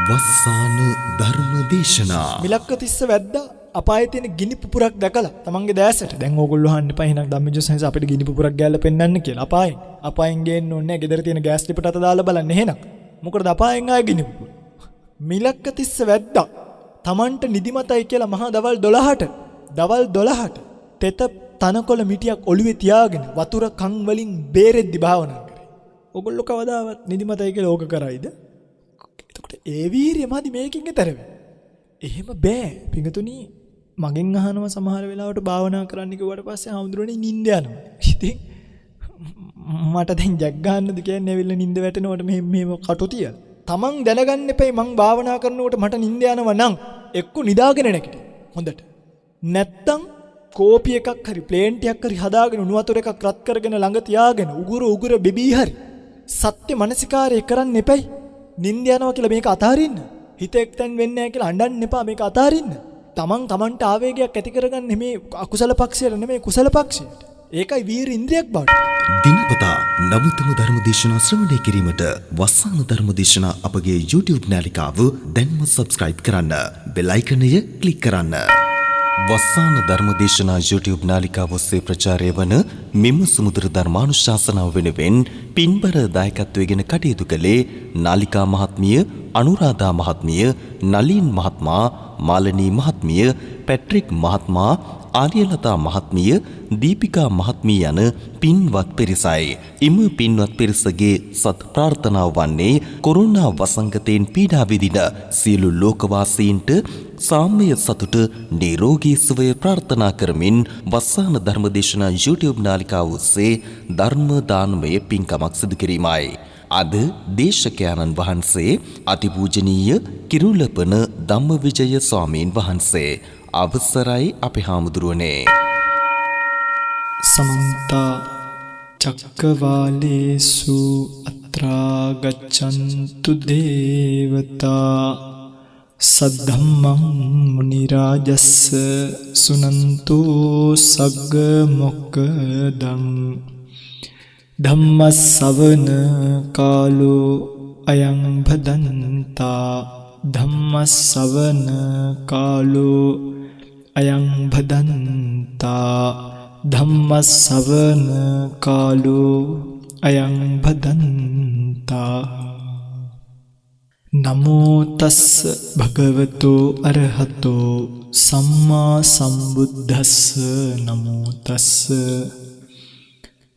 වස්සාන ධර්ම දේශනා මිලක්ක තිස්ස වැද්දා අපායේ තියෙන ගිනි පුපුරක් දැකලා තමන්ගේ දැසට දැන් ඕගොල්ලෝ අහන්න එපා එහෙනම් ධම්මජෝසෙන්ස අපිට ගිනි පුපුරක් ගෑල්ලා පෙන්වන්න කියලා අපායෙන් ගේන්න ඕනේ නැහැ ගෙදර තියෙන ගෑස් ලිපට අත දාලා බලන්න එහෙනම් මොකටද අපායෙන් ආයේ ගිනි පුපුර මිලක්ක තිස්ස වැද්දා තමන්ට නිදිමතයි කියලා මහා දවල් 12ට තෙත තනකොළ මිටියක් ඔළුවේ තියාගෙන වතුර කන් වලින් බේරෙද්දි භාවනා කරේ ඕගොල්ලෝ කවදාවත් නිදිමතයි කියලා ඕක කරයිද එතකොට ඒ වීරිය මදි මේකින් ඈතර වෙන්නේ එහෙම බෑ පිඟුතුනි මගෙන් අහනවා සමහර වෙලාවට භාවනා කරන්න කිව්වට පස්සේ ආමුදුරනේ නිින්ද යනවා. ඉතින් මට දැන් ජග් ගන්නද කියන්නේ ඇවිල්ලා නිින්ද වැටෙනකොට මෙහෙම කටු තියලා. තමන් දැනගන්න එපයි මං භාවනා කරනකොට මට නිින්ද යනවා නම් එක්ක නිදාගෙන නැගිට. හොඳට. නැත්තම් කෝපි එකක් හරි ප්ලේන් ටිකක් හරි හදාගෙන උණු වතුර එකක් රත් කරගෙන ළඟ තියාගෙන උගුර බෙබී හරි සත්‍ය මනසිකාරය කරන්න එපයි. නිින්ද යනවා කියලා මේක අතාරින්න. හිත එක්තෙන් වෙන්නේ නැහැ කියලා අඬන්න එපා මේක අතාරින්න. තමන්ට ආවේගයක් ඇති කරගන්න මේ අකුසල පක්ෂයට නෙමෙයි කුසල පක්ෂයට. ඒකයි වීර ඉන්ද්‍රියක් බවට. දිනපතා නවතම ධර්ම දේශනා ශ්‍රවණය කිරීමට වස්සාන ධර්ම දේශනා අපගේ YouTube නාලිකාව දැන්ම subscribe කරන්න. බෙල් අයිකනය ක්ලික් කරන්න. වස්සාන ධර්ම දේශනා YouTube නාලිකාව ඔස්සේ ප්‍රචාරය වන මෙම සුමුදර ධර්මානුශාසනාව වෙනුවෙන් පින්බර දායකත්වයෙන් කටයුතු කළේ නාලිකා මහත්මිය, අනුරාධා මහත්මිය, නලින් මහත්මයා, මාලනී මහත්මිය, පැට්‍රික් මහත්මයා, ආර්යලතා මහත්මිය, දීපිකා මහත්මිය යන පින්වත් පිරිසයි. එම පින්වත් පිරිසගේ සත් ප්‍රාර්ථනාව වන්නේ කොරෝනා වසංගතයෙන් පීඩා විඳින සියලු ලෝකවාසීන්ට සාමය සතුට නිරෝගී සුවය ප්‍රාර්ථනා කරමින් වස්සාන ධර්මදේශනා YouTube නාලිකාව ඔස්සේ ධර්ම දානමය පින්කමක් සිදු කිරීමයි. අද දේශකයන්න් වහන්සේ අතිපූජනීය කිරුළපන ධම්මවිජය ස්වාමීන් වහන්සේ අවසරයි අපේ හාමුදුරුවනේ. සමන්ත චක්කවාලේසු අත්‍රා ගච්ඡන්තු දේවතා සද්ධම්මං මුනි රාජස්ස සුනන්තෝ සග්ග මොක්ඛදං ධම්මස්සවන කාලෝ අයං භදන්තා ධම්මස්සවන කාලෝ අයං භදන්තා ධම්මස්සවන කාලෝ අයං භදන්තා නමෝ තස්ස භගවතෝ අරහතෝ සම්මා සම්බුද්දස්ස නමෝ තස්ස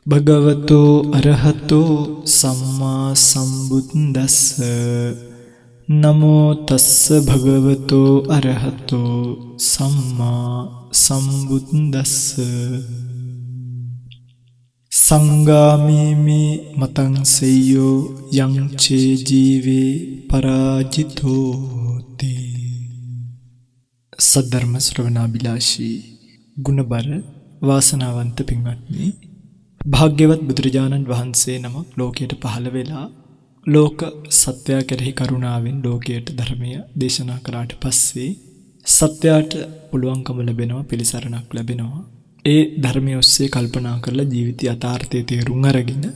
භගවතෝ අරහතෝ සම්මා සම්බුද්දස්ස නමෝ තස්ස භගවතෝ අරහතෝ සම්මා සම්බුද්දස්ස සංගාමීමි මතං සෙය්‍යෝ යං චේ ජීවේ පරාජිතෝ තේ. සද්ධර්ම ශ්‍රවණාබිලාෂී ගුණබර වාසනාවන්ත පින්වත්නි, භාග්‍යවත් බුදුරජාණන් වහන්සේ නමක් ලෝකයට පහළ වෙලා ලෝක සත්‍යය කෙරෙහි කරුණාවෙන් ලෝකයට ධර්මය දේශනා කළාට පස්සේ සත්‍යයට පුළුවන්කම ලැබෙනවා, පිළිසරණක් ලැබෙනවා. ඒ ධර්මය ඔස්සේ කල්පනා කරලා ජීවිතය යථාර්ථය තේරුම් අරගෙන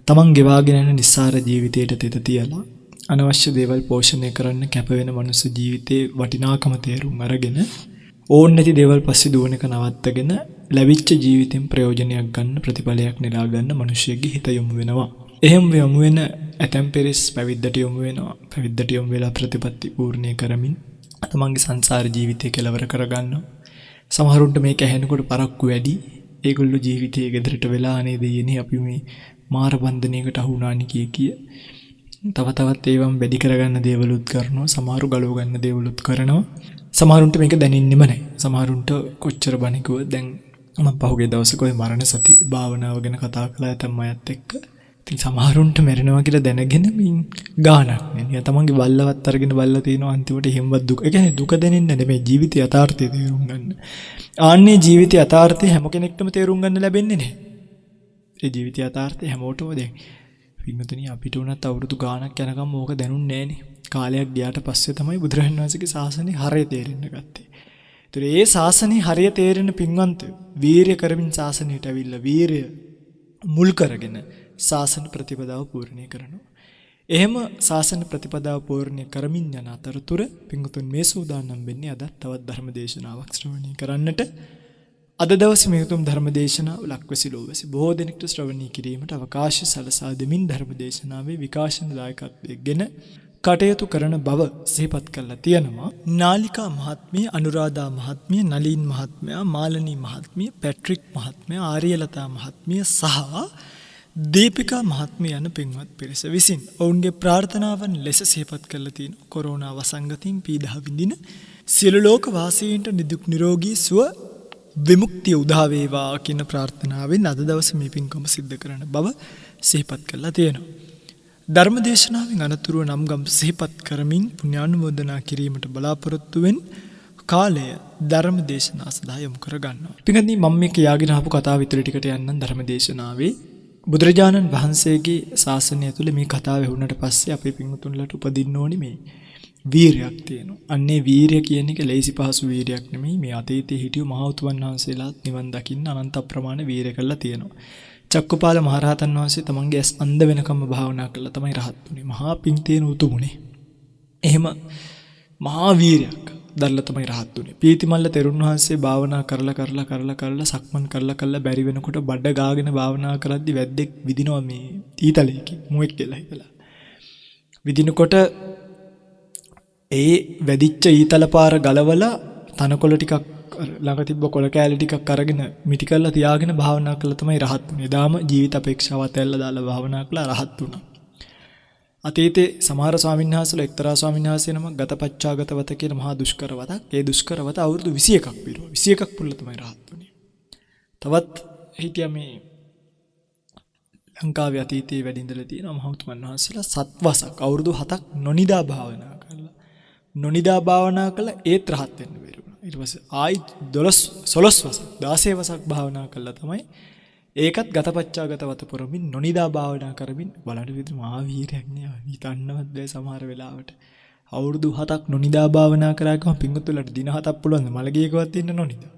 තමන් ගෙවාගෙන යන නිස්සාර ජීවිතයට තෙත තියලා අනවශ්‍ය දේවල් පෝෂණය කරන්න කැප වෙන මනුස්ස ජීවිතේ වටිනාකම තේරුම් අරගෙන ඕන නැති දේවල් පස්සේ දුවන එක නවත්තගෙන ලැබිච්ච ජීවිතෙන් ප්‍රයෝජනයක් ගන්න, ප්‍රතිඵලයක් නෙලා ගන්න මිනිහෙක්ගේ හිත යොමු වෙනවා. එහෙම යොමු වෙන ඇතැම් පෙරස් පැවිද්දට යොමු වෙනවා. පැවිද්දට යොමු වෙලා ප්‍රතිපත්ති පූර්ණේ කරමින් තමන්ගේ සංසාර ජීවිතය කෙලවර කරගන්නවා. සමහරුන්ට මේක ඇහෙනකොට පරක්කු වැඩි. ඒගොල්ලෝ ජීවිතයේ ගෙදරට වෙලා අනේ දෙයනේ අපි මේ මාර බන්ධනයකට අහු වුණානි කිය. තවත් ඒවම් වැඩි කරගන්න දේවලුත් කරනවා. සමහරු ගලව ගන්න දේවලුත් කරනවා. සමහරුන්ට මේක දැනෙන්නෙම නැහැ. සමහරුන්ට කොච්චර බණිකුව දැන් මම පහුගිය දවසක ඔය මරණ සති භාවනාව ගැන කතා කළා ඇතම් අයත් එක්ක. ඉතින් සමහරුන්ට මැරෙනවා කියලා දැනගෙන මින් ගානක් නෑ. නිකන් තමන්ගේ බල්ලවත් අරගෙන බල්ලා තිනවා අන්තිමට එහෙමවත් දුක. ඒ කියන්නේ දුක දැනෙන්නේ නෙමෙයි, ජීවිතය යථාර්ථය තේරුම් ගන්න. ආන්නේ ජීවිතය යථාර්ථය හැම කෙනෙක්ටම තේරුම් ගන්න ලැබෙන්නේ නැහැ. ඒ ජීවිතය යථාර්ථය හැමෝටම දැන් පින්වතුනි අපිට උනත් අවුරුදු ගාණක් යනකම් ඕක දැනුන්නේ නැහනේ. කාලයක් ගියාට පස්සේ තමයි බුදුරජාණන් වහන්සේගේ ශාසනය හරිය තේරෙන්න ගත්තේ. ඒතර ඒ ශාසනය හරිය තේරෙන පින්වන්තයෝ වීරිය කරමින් ශාසනයට ඇවිල්ලා වීරිය මුල් කරගෙන ශාසන ප්‍රතිපදාව පූර්ණේ කරනවා. එහෙම ශාසන ප්‍රතිපදාව පූර්ණ්‍ය කරමින් යන අතරතුර පින්වතුන් මේ සූදානම් වෙන්නේ අද තවත් ධර්ම දේශනාවක් ශ්‍රවණය කරන්නට. අද දවසේ මේ උතුම් ධර්ම දේශනාව ලක්වැසි ලෝවැසි බොහෝ දෙනෙකුට ශ්‍රවණය කිරීමට අවකාශය සලසා දෙමින් ධර්ම දේශනාවේ විකාශන දායකත්වයෙන් කටයුතු කරන බව සිහිපත් කරලා තියෙනවා. නාලිකා මහත්මිය, අනුරාධා මහත්මිය, නලින් මහත්මයා, මාලනී මහත්මිය, පැට්‍රික් මහත්මයා, ආරියලතා මහත්මිය සහ දීපිකා මහත්මිය යන පින්වත් පිරිස විසින් ඔවුන්ගේ ප්‍රාර්ථනාවන් ලෙස සිහිපත් කරලා තියෙන කොරෝනා වසංගතයෙන් පීඩා විඳින සියලු ලෝක වාසීන්ට නිදුක් නිරෝගී සුව විමුක්තිය උදා වේවා කියන ප්‍රාර්ථනාවෙන් අද දවසේ මේ පින්කම සිද්ධ කරන බව සිහිපත් කරලා තියෙනවා. ධර්ම දේශනාවෙන් අනතුරුව නම් ගම් සිහිපත් කරමින් පුණ්‍යානුමෝදනා කිරීමට බලාපොරොත්තු වෙන කාලය ධර්ම දේශනා සඳහා යොමු කර ගන්නවා. පින්වත්නි, මම මේ කියාගෙන ආපු කතාව ඉදිරි ටිකට යන්නම්. ධර්ම දේශනාවේ බුදුරජාණන් වහන්සේගේ ශාසනය තුළ මේ කතාව ඇහුණට පස්සේ අපේ පින්වතුන්ලට උපදින්න ඕනි මේ වීරයක් තියෙනවා. අන්නේ වීරය කියන එක ලේසි පහසු වීරයක් නෙමෙයි. මේ අතීතයේ හිටියු මහෞතුමන් වහන්සේලාත් නිවන් දකින්න අනන්ත අප්‍රමාණ වීරය කළා තියෙනවා. චක්කුපාල මහරහතන් වහන්සේ තමන්ගේ ඇස් අන්ධ වෙනකම්ම භාවනා කළා තමයි රහත් වුනේ. මහා පිං තියෙන උතුමුනේ. එහෙම මහා වීරයක් දරලා තමයි රහත් වුනේ. පීතිමල්ල තෙරුන් වහන්සේ භාවනා කරලා සක්මන් කරලා බැරි වෙනකොට බඩ ගාගෙන භාවනා කරද්දි වැද්දෙක් විදිනවා මේ ඊතලයකින් මුවෙක් කියලා හිතලා. විදිනකොට ඒ වැදිච්ච ඊතල පාර ගලවලා තනකොළ ටිකක් ළඟ තිබ්බ කොළ කෑලි ටිකක් අරගෙන මිටි කරලා තියාගෙන භාවනා කළා තමයි රහත් වුනේ. දාම ජීවිත අපේක්ෂාවත් ඇල්ල දාලා භාවනා කළා රහත් වුණා. අතීතේ සමහර ස්වාමීන් වහන්සේලා එක්තරා ස්වාමීන් වහන්සේ නමක් ගතපච්චාගතවත කියන මහා දුෂ්කර වතක්. ඒ දුෂ්කර වත අවුරුදු 21ක් පිරුවා. 21ක් පුල්ල තමයි රහත් වුනේ. තවත් හිටියා මේ ලංකාවේ අතීතයේ වැඩ ඉඳලා තියෙන මහෞතුමන් වහන්සේලා සත්වසක් අවුරුදු 7ක් නොනිදා භාවනා කළා. නොනිදා භාවනා කළා ඒත් රහත් වෙන්න බැරි වුණා. ඊට පස්සේ ආයි 16 වසක් 16 වසක් භාවනා කළා තමයි ඒකත් ගතපච්චාගතවත පුරමින් නොනිදා භාවනා කරමින් බලන්න විදිහ මහා වීරයක් නේ. හිතන්නවත් බැහැ සමහර වෙලාවට. අවුරුදු 7ක් නොනිදා භාවනා කරාකම පිංගුතුලට දින 7ක් පුළුවන් මලගියකවත් ඉන්න නොනිදා.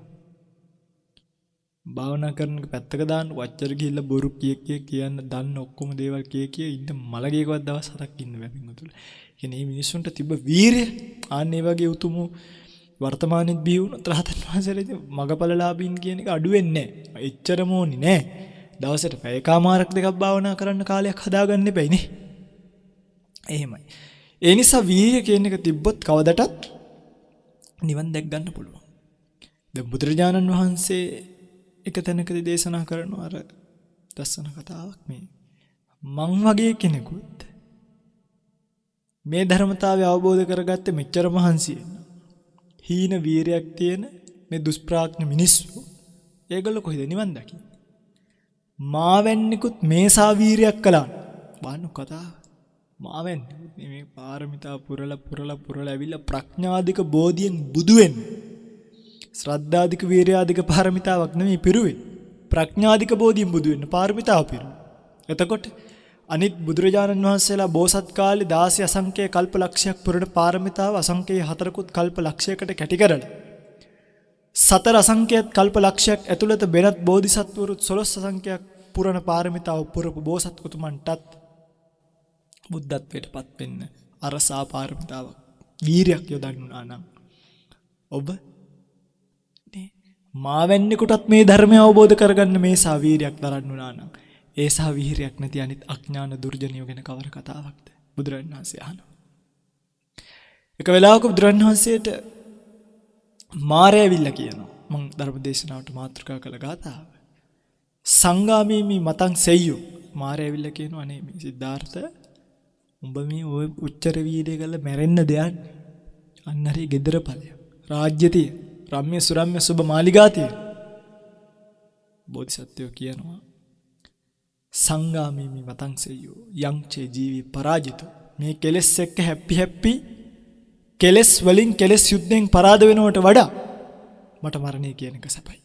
භාවනා කරන පැත්තක දාන්න වච්චර ගිහිල්ලා බොරු කියන්න දන්න ඔක්කොම දේවල් කිය ඉන්න මලගියකවත් දවස් 7ක් ඉන්න බැහැ පිංගුතුල. කියන්නේ මේ මිනිස්සුන්ට තිබ්බ වීරය ආන්නේ වගේ උතුම් වර්තමානෙත් බිහි වුණත් රහතන් වහන්සේලා මගපලලාභීන් කියන එක අඩු වෙන්නේ නැහැ. එච්චරම ඕනි නෑ. දවසට පැය කමාරක් දෙකක් භාවනා කරන්න කාලයක් හදාගන්න එපයි නේ. එහෙමයි. ඒ නිසා වීර්ය කියන එක තිබ්බොත් කවදටත් නිවන් දැක් ගන්න පුළුවන්. දැන් බුදුරජාණන් වහන්සේ එක තැනකදී දේශනා කරනවා අර දස්සන කතාවක් මේ. මං වගේ කෙනෙකුත් මේ ධර්මතාවය අවබෝධ කරගත්තේ මෙච්චර මහන්සියෙන්. හීන වීරයක් තියෙන මේ දුෂ්ප්‍රඥ මිනිස්සු ඒගොල්ලෝ කොහෙද නිවන් දකින්නේ? මාවැන්නිකුත් මේසා වීරයක් කළා. බාන්න කතාව. මාවැන්නිකුත් මේ පාරමිතා පුරලා ඇවිල්ලා ප්‍රඥාදික බෝධියෙන් බුදු වෙන්න. ශ්‍රද්ධාදික වීරයාදික පාරමිතාවක් නෙමෙයි පිරුවේ. ප්‍රඥාදික බෝධියෙන් බුදු වෙන්න පාරමිතාව පිරුවා. එතකොට අනිත් බුදුරජාණන් වහන්සේලා බෝසත් කාලේ 16 අසංඛ්‍ය කල්ප ලක්ෂයක් පුරන පාරමිතාව අසංඛ්‍ය 4කුත් කල්ප ලක්ෂයකට කැටි කරලා සතර අසංඛ්‍යත් කල්ප ලක්ෂයක් ඇතුළත බෙරත් බෝධිසත්වරුත් 12 අසංඛ්‍යයක් පුරන පාරමිතාව පුරපු බෝසත් උතුමන්ටත් බුද්ධත්වයට පත් වෙන්න අරසා පාරමිතාවක් වීරයක් යොදන්නා නම් ඔබ මාවැන්නෙකුටත් මේ ධර්මය අවබෝධ කරගන්න මේ සා වීරයක් දරන්නුනා නම් ඒ සා වීරයක් නැති අනිත් අඥාන දුර්ජනියෝ ගැන කවර කතාවක්ද? බුදුරජාණන් වහන්සේ අහනවා. එක වෙලාවක බුදුරජාණන් වහන්සේට මාරය ඇවිල්ලා කියනවා. මම ධර්ම දේශනාවට මාතෘකා කළ ගාථාව. සංගාමීමි මතං සෙය්‍යෝ. මාරය ඇවිල්ලා කියනවා අනේ මේ සිද්ධාර්ථ උඹ මේ ඔය උච්චර වීර්යය කරලා මැරෙන්න දෙයක් අන්න හරි gedara ඵලය. රාජ්‍ය තිය. රම්‍ය සුරම්‍ය සුබ මාලිගා තිය. බෝධිසත්වෝ කියනවා සංගාමීමි මතං සෙය්‍යෝ යං චේ ජීවි පරාජිතෝ. මේ කෙලස් එක්ක හැපි කෙලස් වලින් කෙලස් යුද්ධෙන් පරාද වෙනවට වඩා මට මරණය කියන එක සපයි.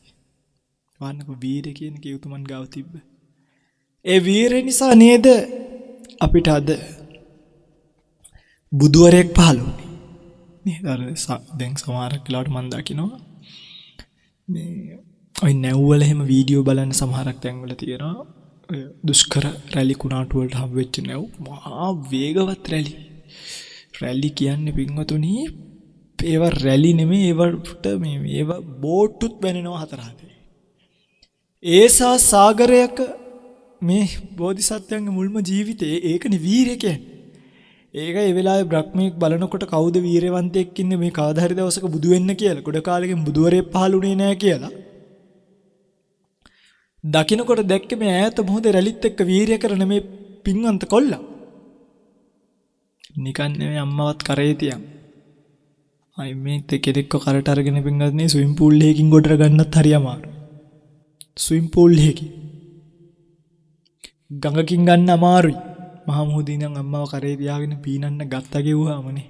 වන්නක වීරය කියන කේ උතුමන් ගාව තිබ්බ. ඒ වීරය නිසා නේද අපිට අද බුදුවරයෙක් පහළ වුණේ. නේද? අර දැන් සමහරක් වෙලාවට මම දකිනවා මේ ඔය නැව්වල එහෙම වීඩියෝ බලන්න සමහරක් තැන්වල තියෙනවා. ඔය දුෂ්කර රැලි කුණාටු වලට හම් වෙච්ච නැව් මහා වේගවත් රැලි. රැලි කියන්නේ පින්වතුනි ඒවා රැලි නෙමෙයි ඒවට ඒවා බෝට්ටුත් බැනෙනවා හතර හතේ. ඒසා සාගරයක මේ බෝධිසත්වයන්ගේ මුල්ම ජීවිතේ ඒකනේ වීරය කියන්නේ. ඒක ඒ වෙලාවේ බ්‍රහ්මීක් බලනකොට කවුද වීරවන්තයෙක් ඉන්නේ මේ කවදා හරි දවසක බුදු වෙන්න කියලා. ගොඩ කාලෙකින් බුදුවරයෙක් පහළුනේ නැහැ කියලා. දකින්නකොට දැක්කේ මේ ඈත මොහොතේ රැලිත් එක්ක වීරය කරන මේ පින්වන්ත කොල්ලා. නිකන් නෙමෙයි අම්මවත් කරේ තියන්. අයි මේ කෙනෙක්ව කරට අරගෙන පින්වත්නි ස්විම් pool එකකින් ගොඩට ගන්නත් හරි අමාරුයි. ස්විම් pool එකකින් ගඟකින් ගන්න අමාරුයි. මහා මුහුදේ ඉඳන් අම්මව කරේ තියාගෙන පීනන්න ගත්තා ගෙව්වාමනේ.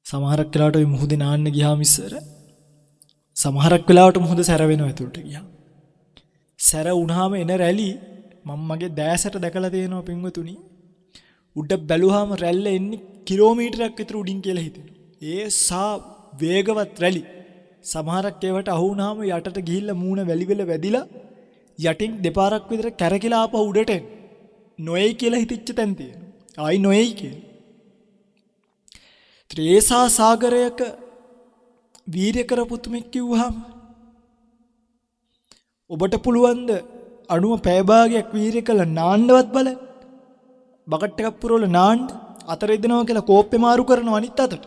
සමහරක් වෙලාවට ওই මුහුදේ නාන්න ගියාම ඉස්සර සමහරක් වෙලාවට මුහුද සැර වෙනවා ඇතුළට ගියා. සැර වුණාම එන රැලි මම මගේ දැසට දැකලා තියෙනවා පින්වතුනි. උඩ බැලුවාම රැල්ල එන්නේ කිලෝමීටරයක් විතර උඩින් කියලා හිතෙනවා. ඒ සා වේගවත් රැලි. සමහරක් ඒවට අහු වුණාම යටට ගිහිල්ලා මූණ වැලි වෙල වැදිලා යටින් දෙපාරක් විතර කැරකිලා ආපහු උඩට එන. නොයයි කියලා හිතච්ච තැන් තියෙනවා. ආයි නොයයි කියලා. ත්‍රේසා සාගරයක වීර්ය කරපුතුමෙක් කිව්වහම ඔබට පුළුවන් ද අණුව පැය භාගයක් වීර්ය කළා නාන්නවත් බලන්න. බකට් එකක් පුරවල නාන්න අතර එදෙනවා කියලා කෝප්පේ මාරු කරනවා අනිත් අතට.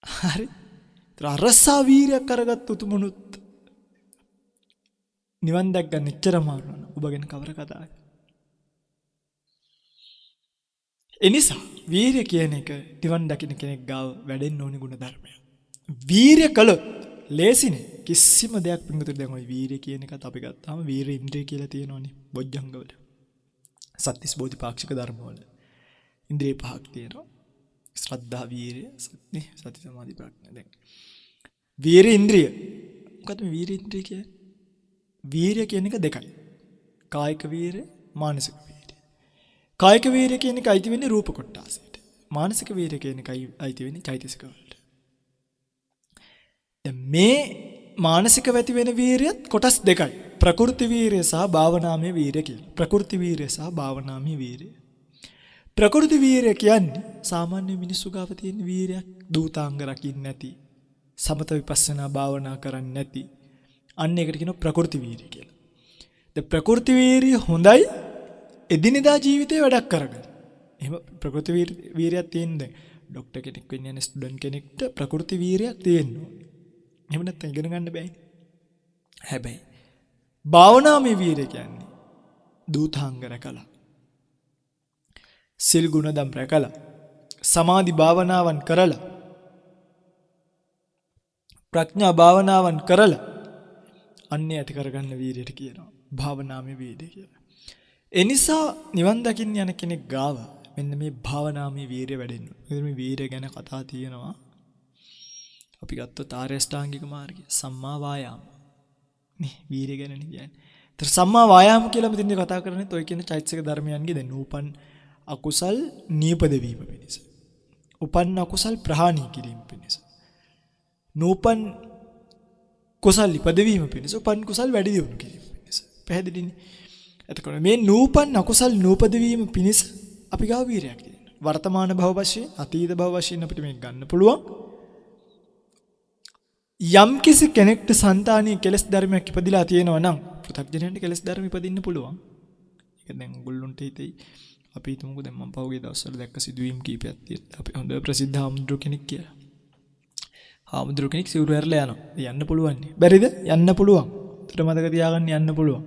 හරි. අරසා වීර්යයක් කරගත් උතුමනුත් නිවන් දැක් ගන්න එච්චර අමාරු නෑ. ඔබ ගැන කවර කතාවද? එනිසා වීර්ය කියන එක නිවන් දකින්න කෙනෙක් ගාව වැඩෙන්න ඕනි ගුණ ධර්මයක්. වීර්ය කළොත් ලේසිනේ කිසිම දෙයක් පිටුතර දැන් ওই වීර්ය කියන එකත් අපි ගත්තාම වීර්ය ඉන්ද්‍රිය කියලා තියෙනවනේ බොජ්ජංගවල. සත්‍තිස් බෝධිපාක්ෂික ධර්මවල ඉන්ද්‍රිය පහක් තියෙනවා. ශ්‍රද්ධා වීර්ය සති සමාධි ප්‍රඥා. දැන් වීර්ය ඉන්ද්‍රිය මොකද මේ වීර්ය ඉන්ද්‍රිය කියන්නේ? වීර්ය කියන එක දෙකයි. කායික වීර්ය මානසික වීර්ය. කායික වීර්ය කියන එක අයිති වෙන්නේ රූප කොටාසයට. මානසික වීර්ය කියන එක අයිති වෙන්නේ චෛතසික වලට. දැන් මේ මානසික ඇති වෙන වීර්යයත් කොටස් දෙකයි. ප්‍රකෘති වීර්ය සහ භාවනාමය වීර්ය කියලා. ප්‍රකෘති වීර්ය සහ භාවනාමය වීර්ය. ප්‍රකෘති වීර්ය කියන්නේ සාමාන්‍ය මිනිස්සු ගාව තියෙන වීර්යයක්. දූතාංග රකින්න නැති, සමත විපස්සනා භාවනා කරන්නේ නැති. අන්න ඒකට කියනවා ප්‍රකෘති වීර්ය කියලා. දැන් ප්‍රකෘති වීර්ය හොඳයි එදිනෙදා ජීවිතේ වැඩක් කරගන්න. එහෙම ප්‍රකෘති වීර්යයක් තියෙන්නේ ඩොක්ටර් කෙනෙක් වෙන්න යන ස්ටුඩන්ට් කෙනෙක්ට ප්‍රකෘති වීර්යයක් තියෙන්න ඕනේ. එහෙම නැත්නම් ඉගෙන ගන්න බෑනේ. හැබැයි භාවනාමය වීර්ය කියන්නේ දූතාංග රැකලා, සිල් ගුණ දම් රැකලා, සමාධි භාවනාවන් කරලා, ප්‍රඥා භාවනාවන් කරලා අන්නේ ඇති කරගන්න වීර්යයට කියනවා භාවනාමය වීර්ය කියලා. එනිසා නිවන් දකින්න යන කෙනෙක් ගාව මෙන්න මේ භාවනාමය වීර්ය වැඩෙන්න. මේ වීර්ය ගැන කතා තියෙනවා. අපි ගත්තොත් ආර්ය අෂ්ටාංගික මාර්ගය සම්මා වායාම. මේ වීර්ය ගැන කියන්නේ. ඒතර සම්මා වායාම කියලා මෙතන කතා කරන්නේ ඔය කියන චෛතසික ධර්මයන්ගේ දැන් නූපන් අකුසල් නීපද වීම පිණිස. උපන් අකුසල් ප්‍රහාණය කිරීම පිණිස. නූපන් කුසල් ඉපදවීම පිණිස, උපන් කුසල් වැඩි දියුණු කිරීම පිණිස. පැහැදිලිනේ? එතකොට මේ නූපන් අකුසල් නූපද වීම පිණිස අපි ගාව වීරයක් තියෙනවා. වර්තමාන භව වශයෙන්, අතීත භව වශයෙන් අපිට මේක ගන්න පුළුවන්. යම් කිසි කෙනෙක්ට సంతානීය කෙලෙස් ධර්මයක් ඉපදිලා තියෙනවා නම් පෘථග්ජනයන්ට කෙලෙස් ධර්ම ඉපදින්න පුළුවන්. ඒක දැන් ඔයගොල්ලන්ට හිතෙයි අපි හිතමුකෝ දැන් මම පහුගිය දවස්වල දැක්ක සිදුවීම් කීපයක් තියෙනවා. අපි හොඳ ප්‍රසිද්ධ හාමුදුරුවෝ කෙනෙක් කියලා. හාමුදුරුවෝ කෙනෙක් සිවුරු ඇරලා යනවා. යන්න පුළුවන්. බැරිද? යන්න පුළුවන්. උතර මතක තියාගන්න යන්න පුළුවන්.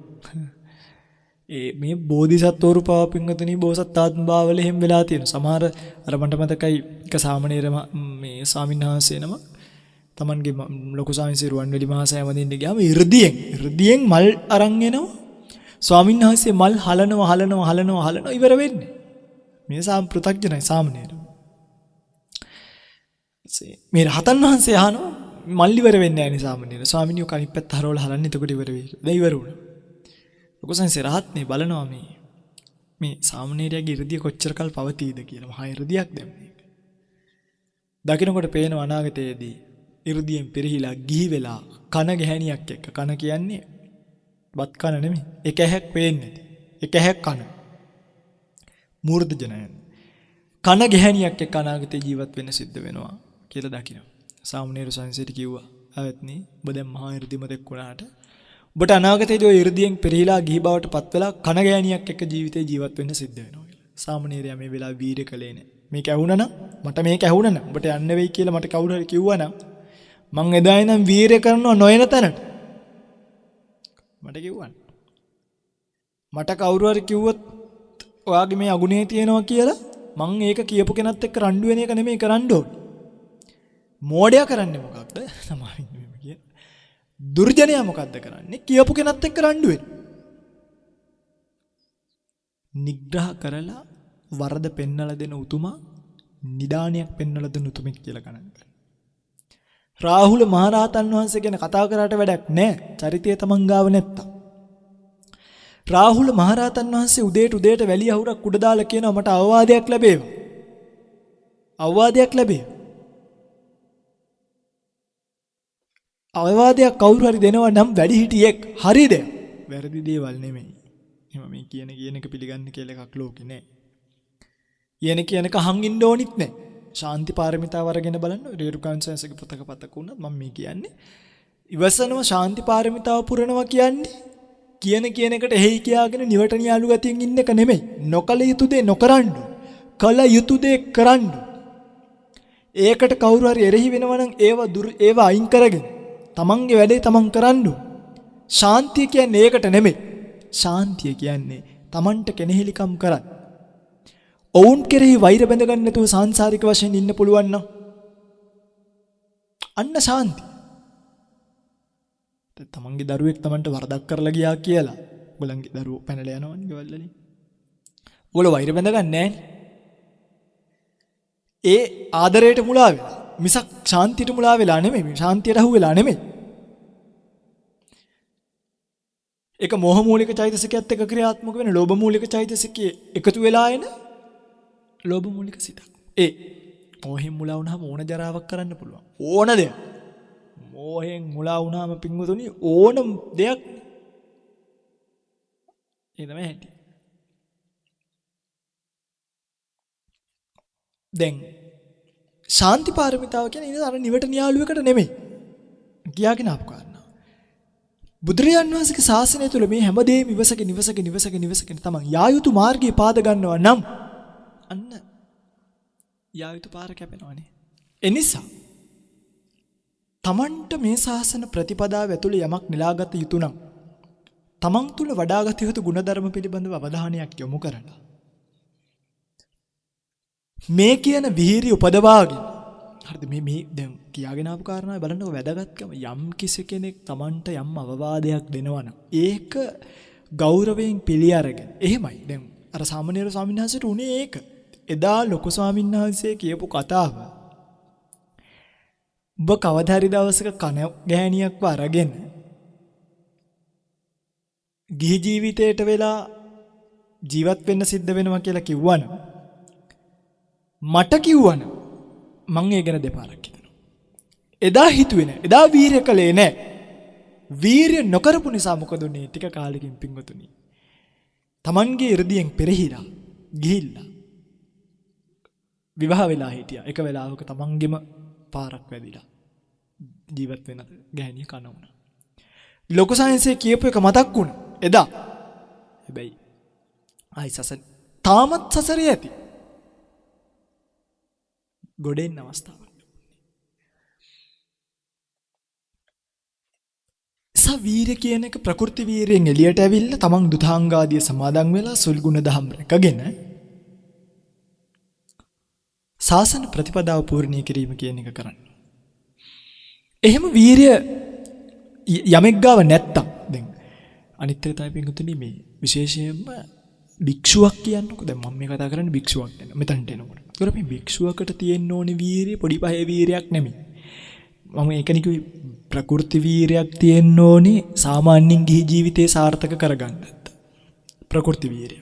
මේ බෝධිසත්වරු පාපින්ගතනි බෝසත්ත්වයන් භාවවල එහෙම වෙලා තියෙනවා. සමහර අර මට මතකයි එක සාමණේර මේ ස්වාමීන් වහන්සේ නම තමන්ගේ ලොකු සාමින්සේ රුවන්වැලි මහසෑය වදින්න ගියාම ඉර්ධියෙන් මල් අරන් එනවා. ස්වාමීන් වහන්සේ මල් හලනවා ඉවර වෙන්නේ. මේ පෘථග්ජනයි සාමණේර. මේ රහතන් වහන්සේ අහනවා මල් ඉවර වෙන්නේ නැහැ නේ සාමණේර. ස්වාමීන් වහන්සේ කනිප් පැත්ත හරවලා හලන්නේ එතකොට ඉවර වෙයි. දැන් ඉවර වුණා. ලොකු සංසේ රහත්නේ බලනවා මේ සාමණේරයාගේ ඉර්ධිය කොච්චර කල් පවතීද කියලා. මහා ඉර්ධියක් දැන් මේක. දකින්නකොට පේන අනාගතයේදී 이르දියෙන් පිරිහිලා ගිහි වෙලා කන ගැහණියක් එක්ක කන කියන්නේ බත් කන නෙමෙයි. එක ඇහැක් පේන්නේ නැති. එක ඇහැක් කන. මූර්ධ ජනයන්. කන ගැහණියක් එක්ක අනාගතේ ජීවත් වෙන්න සිද්ධ වෙනවා කියලා දකිනවා. සාමණේර සංසයට කිව්වා ආවත්නි ඔබ දැන් මහා 이르දිමතෙක් වුණාට ඔබට අනාගතයේදී ඔය 이르දියෙන් පෙරහිලා ගිහි බවට පත් වෙලා කන ගෑණියක් එක්ක ජීවිතේ ජීවත් වෙන්න සිද්ධ වෙනවා කියලා. සාමණේරයා මේ වෙලාව වීර කළේ නැහැ. මේක ඇහුණා නම් මට මේක ඇහුණා නම් ඔබට යන්න වෙයි කියලා මට කවුරු හරි කිව්වා නම් මං එදා ඉඳන් වීර කරනවා නොයන තැනට. මට කිව්වා. මට කවුරු හරි කිව්වොත් ඔයාගේ මේ අගුණේ තියෙනවා කියලා මං ඒක කියපු කෙනත් එක්ක රණ්ඩු වෙන එක නෙමෙයි කරන්න ඕනේ. මෝඩයා කරන්නේ මොකක්ද? තමයි මේ කියන්නේ. දුර්ජනයා මොකද්ද කරන්නේ? කියපු කෙනත් එක්ක රණ්ඩු වෙන. නිග්‍රහ කරලා වරද පෙන්නලා දෙන උතුමා නිදානියක් පෙන්නලා දෙන උතුමෙක් කියලා ගණන් කරනවා. රාහුල මහරහතන් වහන්සේ ගැන කතා කරාට වැඩක් නැහැ. චරිතය තමන් ගාව නැත්තම්. රාහුල මහරහතන් වහන්සේ උදේට වැලිය අහුරක් උඩ දාලා කියනවා මට අවවාදයක් ලැබේවා. අවවාදයක් ලැබේවා. අවවාදයක් කවුරු හරි දෙනවා නම් වැඩිහිටියෙක් හරිද? වැරදි දේවල් නෙමෙයි. එහෙම මේ කියන එක පිළිගන්න කියලා එකක් ලෝකේ නැහැ. කියන එක අහන් ඉන්න ඕනිත් නැහැ. ශාන්ති පාරමිතාව අරගෙන බලන්න රේරුකාංශයන්සේගේ පොතක පතක වුණත් මම මේ කියන්නේ ඉවසනවා ශාන්ති පාරමිතාව පුරනවා කියන්නේ කියන එකට එහි කියාගෙන නිවටනියාලු ගතියෙන් ඉන්න එක නෙමෙයි. නොකල යුතු දේ නොකරන්න. කල යුතු දේ කරන්න. ඒකට කවුරු හරි එරෙහි වෙනවා නම් ඒව අයින් කරගෙන තමන්ගේ වැඩේ තමන් කරන්න. ශාන්තිය කියන්නේ ඒකට නෙමෙයි. ශාන්තිය කියන්නේ තමන්ට කෙනෙහිලිකම් කරන්න. ඔවුන් කෙරෙහි වෛර බැඳ ගන්න නැතුව සාංශාරික වශයෙන් ඉන්න පුළුවන් නම් අන්න ශාන්තිය. තමන්ගේ දරුවෙක් තමන්ට වරදක් කරලා ගියා කියලා ඔයගලන්ගේ දරුවෝ පැනලා යනවනේ ගෙවල් වලින්. ඔයගොල්ලෝ වෛර බැඳ ගන්න නැහැ. ඒ ආදරයට මුලා වෙලා මිසක් ශාන්තියට මුලා වෙලා නෙමෙයි. ශාන්තියට අහු වෙලා නෙමෙයි. ඒක මෝහ මූලික චෛතසිකයත් එක්ක ක්‍රියාත්මක වෙන ලෝභ මූලික චෛතසිකයේ එකතු වෙලා එන ලෝභ මූලික සිත. මෝහෙන් මුලා වුණාම ඕන ජරාවක් කරන්න පුළුවන්. ඕන දෙයක්. මෝහෙන් මුලා වුණාම පින්වතුනි ඕන දෙයක් ඒ තමයි හැටි. දැන් ශාන්ති පාරමිතාව කියන්නේ ඉතින් අර නිවට න්‍යාලුවකට නෙමෙයි. කියාගෙන ආපු කාරණා. බුදුරජාණන් වහන්සේගේ ශාසනය තුළ මේ හැමදේම ඉවසගෙන තමයි යා යුතු මාර්ගයේ පාද ගන්නවා නම් අන්න යා යුතු පාර කැපෙනවනේ. එනිසා තමන්ට මේ ශාසන ප්‍රතිපදාව ඇතුළේ යමක් නෙලාගත යුතු නම් තමන් තුළ වඩාගත යුතු ගුණධර්ම පිළිබඳව අවධානයක් යොමු කරලා මේ කියන විහිරි උපදවාගෙන හරිද මේ දැන් කියාගෙන ආපු කාරණාව බලන්නකො වැදගත්කම යම් කිසි කෙනෙක් තමන්ට යම් අවවාදයක් දෙනවනම් ඒක ගෞරවයෙන් පිළි අරගෙන එහෙමයි දැන් අර සාමණේර ස්වාමීන් වහන්සේට උනේ ඒක එදා ලොකු ස්වාමීන් වහන්සේ කියපු කතාව ඔබ කවදා හරි දවසක කන ගැහණියක්ව අරගෙන ගිහි ජීවිතයට වෙලා ජීවත් වෙන්න සිද්ධ වෙනවා කියලා කිව්වනම් මට කිව්වනම් මං ඒ ගැන දෙපාරක් හිතනවා. එදා හිතුවේ නෑ. එදා වීරිය කළේ නෑ. වීරිය නොකරපු නිසා මොකද උනේ? ටික කාලෙකින් පින්වතුනි. Tamanගේ 이르දියෙන් පෙරහිලා ගිහිල්ලා විවාහ වෙලා හිටියා. එක වෙලාවක Tamanගෙම පාරක් වැදිලා ජීවත් වෙන ගෑණිය කන වුණා. ලොකු සයන්සේ කියපු එක මතක් වුණා. එදා. හැබැයි ආයි තාමත් සසරේ ඇති. ගොඩෙන් අවස්ථාවක්. වීර කියන එක ප්‍රකෘති වීරයෙන් එළියට ඇවිල්ලා තමන් දුතාංගාදී සමාදන් වෙලා සුල් ගුණ දහම් රැකගෙන ශාසන ප්‍රතිපදාව පූර්ණී කිරීම කියන එක කරන්නේ. එහෙම වීරය යමෙක් ගාව නැත්තම් දැන් අනිත් එක තමයි පින්තුනි මේ විශේෂයෙන්ම භික්ෂුවක් කියන්නකො දැන් මම මේ කතා කරන්නේ භික්ෂුවක් ගැන මෙතනට එනකොට. ඒතර මේ භික්ෂුවකට තියෙන්න ඕනේ වීරිය පොඩි පහේ වීරයක් නෙමෙයි. මම ඒකනේ කිව්වේ ප්‍රකෘති වීරයක් තියෙන්න ඕනේ සාමාන්‍යයෙන් ගිහි ජීවිතේ සාර්ථක කරගන්නත්. ප්‍රකෘති වීරය.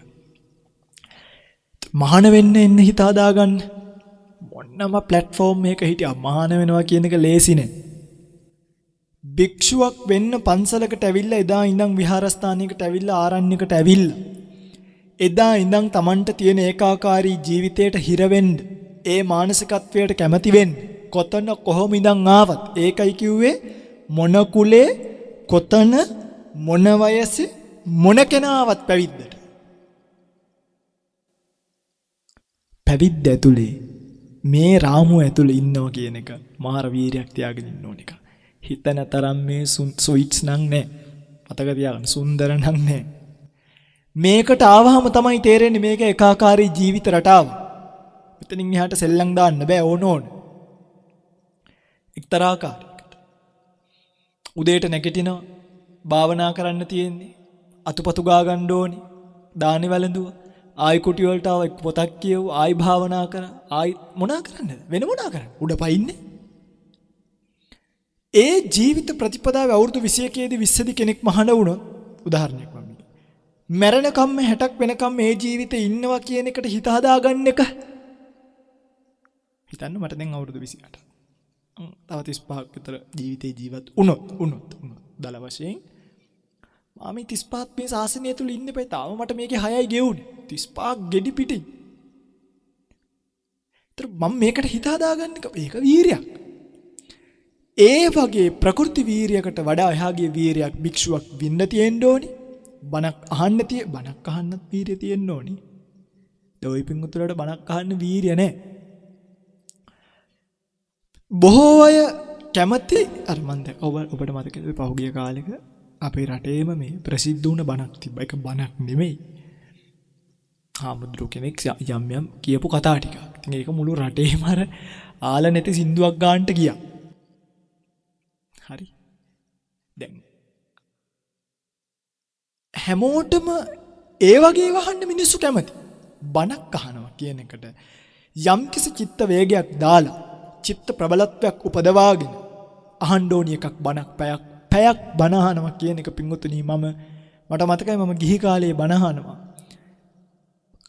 මහාන වෙන්න එන්න හිත හදාගන්න මොන්නම platform එකක හිටියා මහාන වෙනවා කියන එක ලේසි නෑ. භික්ෂුවක් වෙන්න පන්සලකට ඇවිල්ලා එදා ඉඳන් විහාරස්ථානයකට ඇවිල්ලා ආරණ්‍යකට ඇවිල්ලා එදා ඉඳන් Tamanට තියෙන ඒකාකාරී ජීවිතයට හිර වෙන්න ඒ මානසිකත්වයට කැමති වෙන්න කොතන කොහොම ඉඳන් ආවත් ඒකයි කිව්වේ මොන කුලේ කොතන මොන වයසේ මොන කෙනාවත් පැවිද්දට පැවිද්ද ඇතුලේ මේ රාමුව ඇතුලේ ඉන්නවා කියන එක මාර වීරයක් තියාගෙන ඉන්න ඕන එක. හිතන තරම් මේ ස්විට්ස් නං නෑ. මතක තියාගන්න සුන්දර නං නෑ. මේකට ආවහම තමයි තේරෙන්නේ මේක ඒකාකාරී ජීවිත රටාව. මෙතනින් එහාට සෙල්ලම් දාන්න බෑ ඕන. එක්තරා ආකාරයකට. උදේට නැගිටිනවා භාවනා කරන්න තියෙන්නේ. අතුපතු ගා ගන්න ඕනේ. දානි වළඳුව. ආයි කුටි වලට ආව පොතක් කියව ආයි භාවනා කර ආයි මොනා කරන්නද වෙන මොනා කරන්න උඩ පයින්නේ ඒ ජීවිත ප්‍රතිපදාවේ අවුරුදු 21 දී 20 දී කෙනෙක් මහාන වුණොත් උදාහරණයක් මම මැරෙනකම් 60ක් වෙනකම් මේ ජීවිතේ ඉන්නවා කියන එකට හිත හදාගන්න එක හිතන්න මට දැන් අවුරුදු 28 තව 35ක් විතර ජීවිතේ ජීවත් වුණොත් දල වශයෙන් මම 35ත් මේ ශාසනය තුල ඉන්න එපා තාම මට මේකේ 6යි ගෙවුනේ 35ක් ගෙඩි පිටින්. ඒතර මම මේකට හිත හදාගන්න එක ඒක වීරියක්. ඒ වගේ ප්‍රකෘති වීරියකට වඩා එහාගේ වීරියක් භික්ෂුවක් වින්න තියෙන්න ඕනි. බණක් අහන්නත් වීරිය තියෙන්න ඕනි. දෙවි පිංගුතුලට බණක් අහන්න වීරිය නැහැ. බොහෝ අය කැමති අර මන් දැන් ඔබට මතකද පහුගිය කාලෙක අපේ රටේම මේ ප්‍රසිද්ධ වුණ බණක් තිබ්බා. ඒක බණක් නෙමෙයි. හාමුදුරුවෝ කෙනෙක් යම් කියපු කතා ටිකක්. ඉතින් ඒක මුළු රටේම අර ආල නැති සින්දුවක් ගන්නට ගියා. හරි. දැන් හැමෝටම ඒ වගේ වහන්න මිනිස්සු කැමති. බණක් අහනවා කියන එකට යම්කිසි චිත්ත වේගයක් දාලා චිත්ත ප්‍රබලත්වයක් උපදවාගෙන අහන්න ඕනි එකක් බණක් පැයක් බණ අහනවා කියන එක පිංගුතුනි මට මතකයි මම ගිහි කාලේ බණ අහනවා.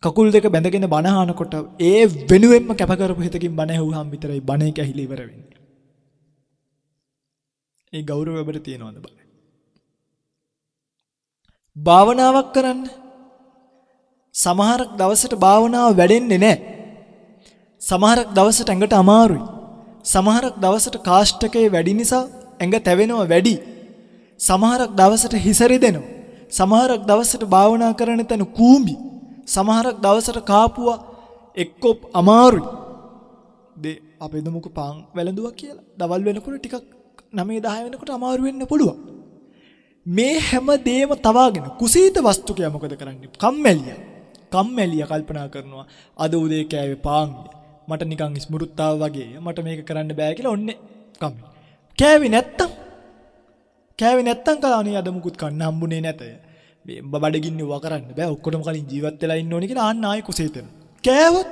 කකුල් දෙක බැඳගෙන බණ අහනකොට ඒ වෙනුවෙන්ම කැප කරපු හිතකින් බණ ඇහුවාම විතරයි බණ එක ඇහිලා ඉවර වෙන්නේ. ඒ ගෞරවය ඔබට තියෙනවද බලන්න. භාවනාවක් කරන්න සමහරක් දවසට භාවනාව වැඩෙන්නේ නැහැ. සමහරක් දවසට ඇඟට අමාරුයි. සමහරක් දවසට කාෂ්ඨකයේ වැඩි නිසා ඇඟ තැවෙනවා වැඩි. සමහරක් දවසට හිස රිදෙනවා. සමහරක් දවසට භාවනා කරන තැන කූඹි. සමහරක් දවසට කාපුවා එක්කොප් අමාරුයි. අපි දමුකෝ පාන් වැළඳුවා කියලා. දවල් වෙනකොට ටිකක් 9-10 වෙනකොට අමාරු වෙන්න පුළුවන්. මේ හැම දෙයක්ම තවාගෙන කුසීත වස්තුකයා මොකද කරන්නේ? කම්මැලියා කල්පනා කරනවා අද උදේ කෑවේ පාන්. මට නිකන් ස්මෘත්තාව වගේ. මට මේක කරන්න බෑ කියලා ඔන්නේ කම්මැලි. කෑවේ නැත්තම් කලාවනේ අද මුකුත් කන්න හම්බුනේ නැත. මේ බඩගින්නේ වා කරන්න බෑ. ඔක්කොටම කලින් ජීවත් වෙලා ඉන්න ඕනේ කියලා ආන්න ආයෙ කුසීතන. කෑවොත්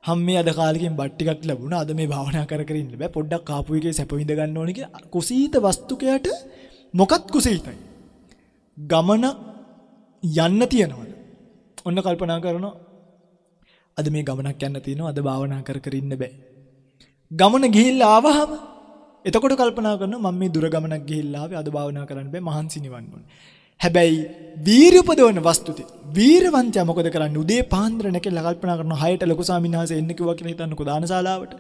හම්මේ අද කාලෙකින් බත් ටිකක් ලැබුණා. අද මේ භාවනා කර ඉන්න බෑ. පොඩ්ඩක් කාපු එකේ සැප විඳ ගන්න ඕනේ කියලා කුසීත වස්තුකයට මොකක් කුසීතයි. ගමන යන්න තියනවද? ඔන්න කල්පනා කරනවා අද මේ ගමනක් යන්න තියෙනවා. අද භාවනා කර ඉන්න බෑ. ගමන ගිහිල්ලා ආවහම එතකොට කල්පනා කරනවා මම මේ දුර ගමනක් ගිහිල්ලා ආවේ අද භාවනා කරන්න බෑ මහන්සි නිවන්න ඕනේ. හැබැයි වීරිය උපදවන වස්තුති වීරවන්තයා මොකද කරන්නේ? උදේ පාන්දර නැකලා කල්පනා කරනවා 6ට ලොකු ස්වාමීන් වහන්සේ එන්න කිව්වා කියලා හිතන්නකෝ දානශාලාවට.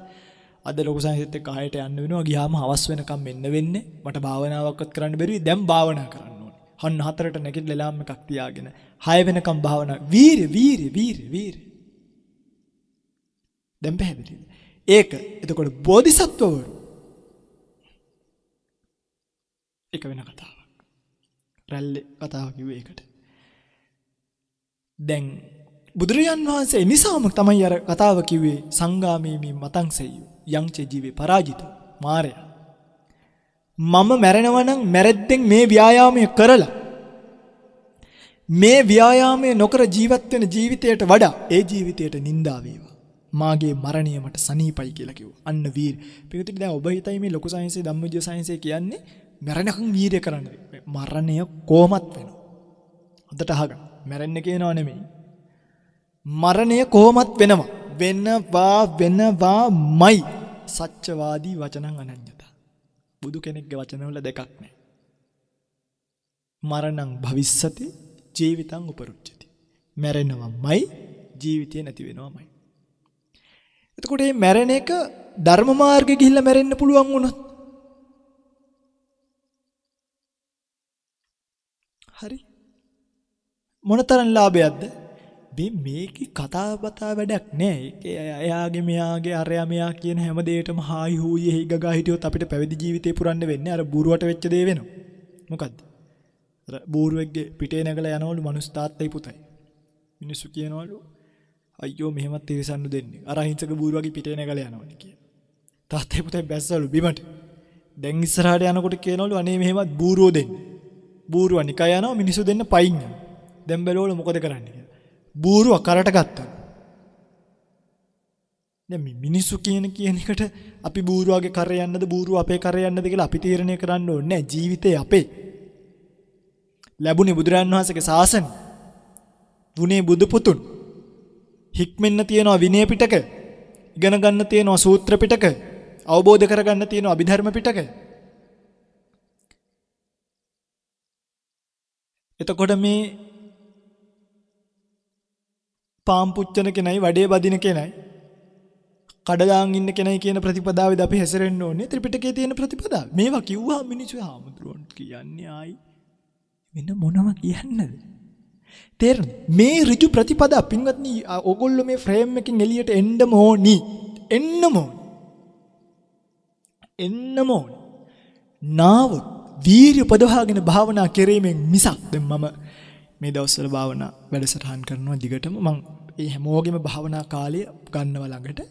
අද ලොකු ස්වාමීන්සෙත් එක්ක 6ට යන්න වෙනවා. ගියාම හවස් වෙනකම් එන්න වෙන්නේ. මට භාවනාවක්වත් කරන්න බැරි. දැන් භාවනා කරන්න ඕනේ. හන්න 4ට නැගිටලා එලාම් එකක් තියාගෙන 6 වෙනකම් භාවනා. වීරිය. දැන් පැහැදිලිද? ඒක එතකොට බෝධිසත්වවරු එක වෙන කතාවක්. රැල්ලේ කතාව කිව්වේ ඒකට. දැන් බුදුරජාන් වහන්සේ නිසාම තමයි අර කතාව කිව්වේ සංගාමීමි මතංසෙය්‍යු යංචේ ජීවේ පරාජිතෝ මාරය. මම මැරෙනවා නම් මැරෙද්දෙන් මේ ව්‍යායාමය කරලා මේ ව්‍යායාමය නොකර ජීවත් වෙන ජීවිතයට වඩා ඒ ජීවිතයට නිඳා වේවා. මාගේ මරණය මට සනීපයි කියලා කිව්වා. අන්න වීර. පිටුතින් දැන් ඔබ හිතයි මේ ලොකු සයන්සේ ධම්මවිජය සයන්සේ කියන්නේ මැරෙනකන් වීරය කරන්න. මරණය කොහොමත් වෙනවා. හොඳට අහගන්න. මැරෙන්න කියනව නෙමෙයි. මරණය කොහොමත් වෙනවා. වෙනවාමයි. සත්‍යවාදී වචනං අනඤ්‍යතා. බුදු කෙනෙක්ගේ වචනවල දෙකක් නැහැ. මරණං භවිස්සති ජීවිතං උපරුච්චති. මැරෙනවමයි ජීවිතේ නැති වෙනවමයි. එතකොට මේ මැරෙන එක ධර්ම මාර්ගේ ගිහිල්ලා මැරෙන්න පුළුවන් වුණොත් හරි මොනතරම් ලාභයක්ද? මේකේ කතා බතා වැඩක් නෑ. එයාගේ මෙයාගේ අරයා මෙයා කියන හැම දෙයකටම හායි හූයි හි ගගා හිටියොත් අපිට පැවිදි ජීවිතේ පුරන්න වෙන්නේ අර බූරුවට වෙච්ච දේ වෙනවා. මොකද්ද? අර බූරුවෙක්ගේ පිටේ නැගලා යනවලු මනුස්ස තාත්තයි පුතයි. මිනිස්සු කියනවලු අයියෝ මෙහෙමත් තිරසන්නු දෙන්නේ. අර අහිංසක බූරුවගේ පිටේ නැගලා යනවනේ කියන. තාත්තයි පුතයි බැස්සවලු බිමට. දැන් ඉස්සරහට යනකොට කියනවලු අනේ මෙහෙමත් බූරුවෝ දෙන්නේ. බූරුවා නිකා යනවා මිනිස්සු දෙන්න පයින් යනවා. දැන් බැලුවලු මොකද කරන්නේ කියලා. බූරුවා කරට ගත්තා. දැන් මේ මිනිස්සු කියන එකට අපි බූරුවාගේ කරේ යන්නද බූරුවා අපේ කරේ යන්නද කියලා අපි තීරණය කරන්න ඕනේ නැහැ. ජීවිතේ අපේ. ලැබුණේ බුදුරන් වහන්සේගේ ශාසනය. වුණේ බුදු පුතුන්. හික්මෙන්න තියෙනවා විනය පිටක. ඉගෙන ගන්න තියෙනවා සූත්‍ර පිටක. අවබෝධ කරගන්න තියෙනවා අභිධර්ම පිටක. එතකොට මේ පාම් පුච්චන කෙනයි වඩේ බදින කෙනයි කඩදාන් ඉන්න කෙනයි කියන ප්‍රතිපදාවේද අපි හැසිරෙන්න ඕනේ ත්‍රිපිටකයේ තියෙන ප්‍රතිපදාව. මේවා කිව්වා මිනිස්සු හාමුදුරුවන්ට කියන්නේ ආයි වෙන මොනව කියන්නද? තේරෙනවද? මේ ඍජු ප්‍රතිපදා පින්වත්නි ඕගොල්ලෝ මේ ෆ්‍රේම් එකකින් එළියට එන්නම ඕනි. නාවොත් වීර්ය උපදවාගෙන භාවනා කිරීමෙන් මිසක් දැන් මම මේ දවස්වල භාවනා වැඩසටහන් කරනවා දිගටම මම ඒ හැමෝගෙම භාවනා කාලය ගන්නවා ළඟට.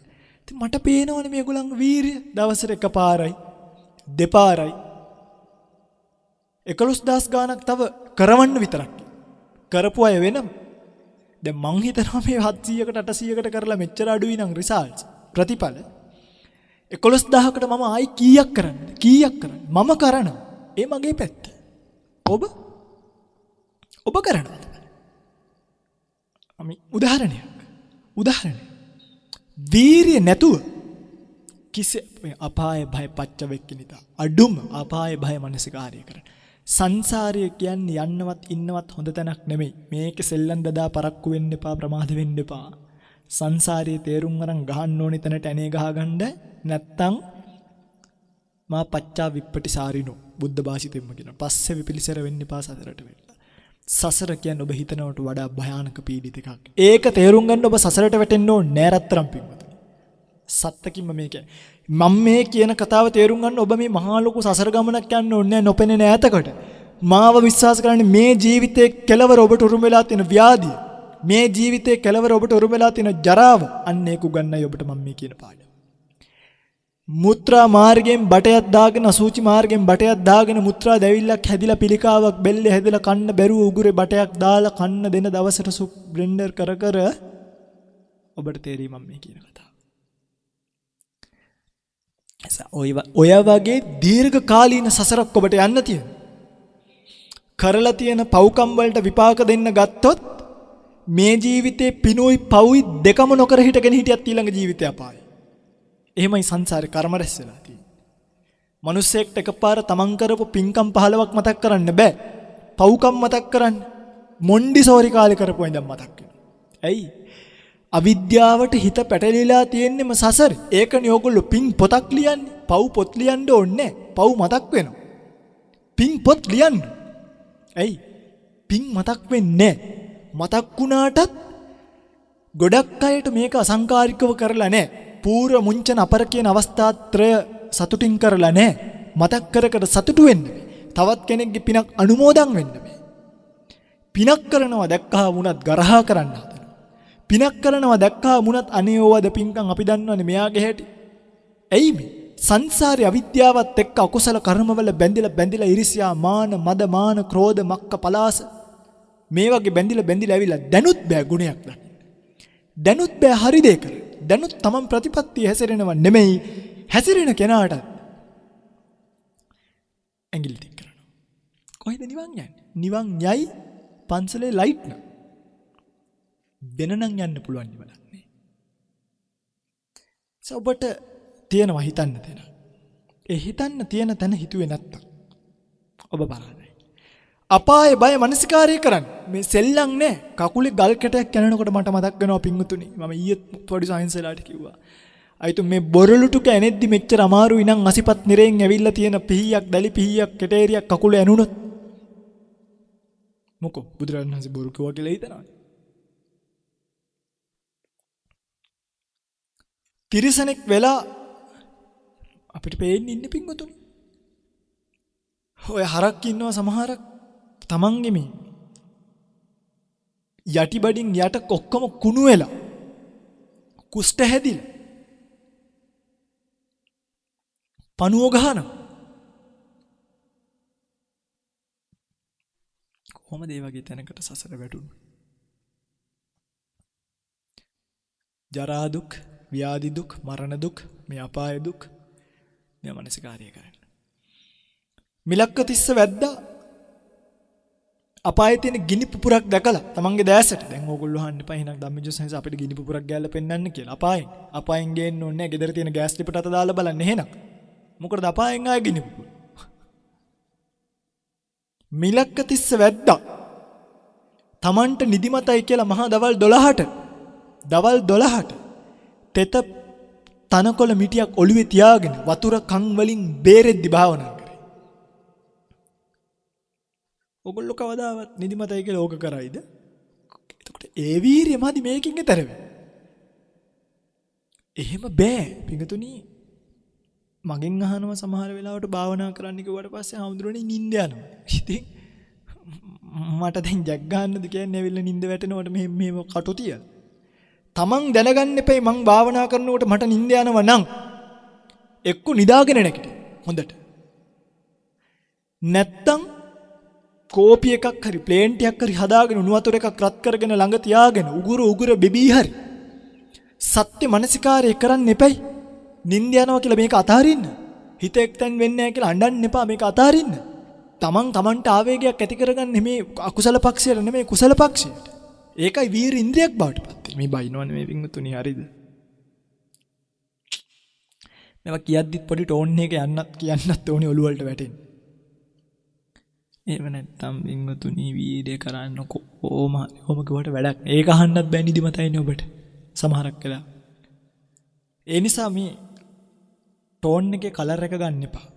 ඉතින් මට පේනවනේ මේගොල්ලන්ගේ වීර්ය දවසට එකපාරයි දෙපාරයි 11000 ගාණක් තව කරවන්න විතරක්. කරපු අය වෙනම. දැන් මං හිතනවා මේ 700කට 800කට කරලා මෙච්චර අඩුයි නම් රිසල්ට්ස් ප්‍රතිඵල 11000කට මම ආයි කීයක් කරන්නද? මම කරනවා. ඒ මගේ පැත්ත. ඔබ කරනවද? අපි උදාහරණයක්. වීරිය නැතුව අපාය භය පච්ච වෙක්කිනිතා. අඩුම අපාය භය මනසිකාරය කරන. සංසාරය කියන්නේ යන්නවත් ඉන්නවත් හොඳ තැනක් නෙමෙයි. මේක සෙල්ලම් දදා පරක්කු වෙන්න එපා, ප්‍රමාද වෙන්න එපා. සංසාරයේ තේරුම් අරන් ගහන්න ඕනේ තැනට ඇනේ ගහගන්න නැත්තම් මා පච්චා විප්පටිසාරිනෝ බුද්ධ භාෂිතෙන්ම කියනවා. පස්සේ විපිලිසර වෙන්න එපා සසරට වෙන්න. සසර කියන්නේ ඔබ හිතනවට වඩා භයානක පීඩිත එකක්. ඒක තේරුම් ගන්න ඔබ සසරට වැටෙන්න ඕනේ නෑ රත්තරන් පින්වතුනි. සත්තකින්ම මේක. මම මේ කියන කතාව තේරුම් ගන්න ඔබ මේ මහා ලොකු සසර ගමනක් යන්න ඕනේ නෑ නොපෙනෙන ඈතකට. මාව විශ්වාස කරන්නේ මේ ජීවිතයේ කෙලවර ඔබට උරුම වෙලා තියෙන ව්‍යාධිය. මේ ජීවිතයේ කෙලවර ඔබට උරුම වෙලා තියෙන ජරාව. අන්න ඒක උගන්නයි ඔබට මම මේ කියන පාඩම. මුත්‍රා මාර්ගයෙන් බටයක් දාගෙන අසූචි මාර්ගයෙන් බටයක් දාගෙන මුත්‍රා දැවිල්ලක් හැදිලා පිළිකාවක් බෙල්ලේ හැදිලා කන්න බැරුව උගුරේ බටයක් දාලා කන්න දෙන දවසට සුප් බ්ලෙන්ඩර් කර ඔබට තේරෙයි මම මේ කියන කතාව. ඔය වගේ දීර්ඝ කාලීන සසරක් ඔබට යන්න තියෙනවා. කරලා තියෙන පව්කම් වලට විපාක දෙන්න ගත්තොත් මේ ජීවිතේ පිනුයි පවුයි දෙකම නොකර හිටගෙන හිටියත් ඊළඟ ජීවිතය අපායයි. එහෙමයි සංසාරේ කර්ම රැස් වෙලා තියෙන්නේ. මිනිස්සෙක්ට එකපාර තමන් කරපු පින්කම් 15ක් මතක් කරන්න බෑ. පව්කම් මතක් කරන්න. මොන්ඩිසෝරි කාලේ කරපු ඉඳන් මතක් වෙනවා. ඇයි? අවිද්‍යාවට හිත පැටලිලා තියෙන්නේම සසරේ. ඒකනේ ඕගොල්ලෝ පින් පොතක් ලියන්නේ. පව් පොත් ලියන්න ඕනේ නැහැ. පව් මතක් වෙනවා. පින් පොත් ලියන්න. ඇයි? පින් මතක් වෙන්නේ නැහැ. මතක් වුණාටත් ගොඩක් අයට මේක අසංකාරිකව කරලා නැහැ. පූර්ව මුංචන අපර කියන අවස්ථාත්‍රය සතුටින් කරලා නැහැ. මතක් කර සතුටු වෙන්න බෑ. තවත් කෙනෙක්ගේ පිනක් අනුමෝදන් වෙන්න බෑ. පිනක් කරනවා දැක්කහම වුණත් ගරහා කරන්න හදනවා. පිනක් කරනවා දැක්කහම වුණත් අනේ ඕවද පින්කම් අපි දන්නවනේ මෙයාගේ හැටි. ඇයි මේ? සංසාරේ අවිද්‍යාවත් එක්ක අකුසල කර්මවල බැඳිලා ඉරිසියා මාන මද මාන ක්‍රෝධ මක්ක පලාස මේ වගේ බැඳිලා ඇවිල්ලා දැනුත් බෑ ගුණයක් දන්න. දැනුත් බෑ හරි දේ කර. දැනුත් තමන් ප්‍රතිපත්තිය හැසිරෙනව නෙමෙයි හැසිරෙන කෙනාට ඇඟිලි දික් කරනවා. කොහෙද නිවන් යන්නේ? නිවන් යයි පන්සලේ ලයිට් න. වෙනනම් යන්න පුළුවන් නිවනක් නේ. ඔබට තියෙනවා හිතන්න දෙන. ඒ හිතන්න තියෙන තැන හිතුවේ නැත්තම් ඔබ බලන්න. අපායේ බය මනසිකාරය කරන්න. මේ සෙල්ලම් නෑ. කකුලේ ගල් කැටයක් කනනකොට මට මතක් වෙනවා පිංගුතුනි. මම ඊයේ පොඩි සයන්ස් වලට කිව්වා. අයිතු මේ බොරළුටු කැනෙද්දි මෙච්චර අමාරුයි නම් අසිපත් නිරෙන් ඇවිල්ලා තියෙන පිහියක් දැලි පිහියක් කෙටේරියක් කකුල ඇනුනොත් මොකෝ බුදුරජාණන් වහන්සේ බොරු කිව්වා කියලා හිතනවා. තිරිසනෙක් වෙලා අපිට පේන්නේ ඉන්නේ පිංගුතුනි. ඔය හරක් ඉන්නවා සමහරක් තමන්ගේ මේ යටිබඩින් යට ඔක්කොම කුණු වෙලා කුෂ්ඨ හැදිලා පණුව ගහනවා. කොහොමද ඒ වගේ තැනකට සසර වැටුනේ? ජරා දුක්, ව්‍යාධි දුක්, මරණ දුක්, මේ අපාය දුක් මේ මනසිකාරය කරන්න. මිලක්ක තිස්ස වැද්දා අපායේ තියෙන ගිනි පුපුරක් දැකලා තමන්ගේ දැසට දැන් ඕගොල්ලෝ අහන්න එපා එහෙනම් ධම්මජෝසෙන්ස අපිට ගිනි පුපුරක් ගෑල්ලා පෙන්නන්න කියලා. අපායෙන් ගේන්න ඕනේ නැහැ. ගෙදර තියෙන ගෑස් ලිපට අත දාලා බලන්න එහෙනම්. මොකටද අපායෙන් ආයේ ගිනි පුපුර? මිලක්ක තිස්ස වැද්දා තමන්ට නිදිමතයි කියලා මහා දවල් 12ට තෙත තනකොළ මිටියක් ඔළුවේ තියාගෙන වතුර කන් වලින් බේරෙද්දි භාවනා කරේ. ඔගොල්ලෝ කවදාවත් නිදිමතයි කියලා ඕක කරයිද? එතකොට ඒ වීරිය මදි මේකින් ඈතර වෙන්න. එහෙම බෑ පිටුතුනි. මගෙන් අහනවා සමහර වෙලාවට භාවනා කරන්න කිව්වට පස්සේ ආමුදුරනේ නිින්ද යනවා. ඉතින් මට දැන් ජග් ගන්නද කියන්නේ ඇවිල්ලා නිින්ද වැටෙනකොට මෙහෙම කටු තියලා. තමන් දැනගන්න එපයි මං භාවනා කරනකොට මට නිින්ද යනවා නම් එක්ක නිදාගෙන නැගිට හොඳට. නැත්තම් කෝපි එකක් හරි ප්ලේන් ටිකක් හරි හදාගෙන උණු වතුර එකක් රත් කරගෙන ළඟ තියාගෙන උගුර බෙබී හරි සත්‍ය මනසිකාරය කරන්න එපයි. නිින්ද යනවා කියලා මේක අතාරින්න. හිත එක්තෙන් වෙන්නේ නැහැ කියලා අඬන්න එපා මේක අතාරින්න. තමන්ට ආවේගයක් ඇති කරගන්න මේ අකුසල පක්ෂයට නෙමෙයි කුසල පක්ෂයට. ඒකයි වීර ඉන්ද්‍රියක් බවට පත් වෙන්නේ. මේ බයිනවනේ මේ වින්තුනි හරිද? මේවා කියද්දිත් පොඩි ටෝන් එක කියන්නත් ඕනේ ඔළුව වලට වැටෙන්න. එහෙම නැත්තම් වින්තුනි වීඩියෝ කරන්න කොහොම කිව්වට වැඩක්. ඒක අහන්නත් බෑ නිදිමතයිනේ ඔබට. සමහරක් වෙලා. ඒ නිසා මේ ටෝන් එකේ කලර් එක ගන්න එපා.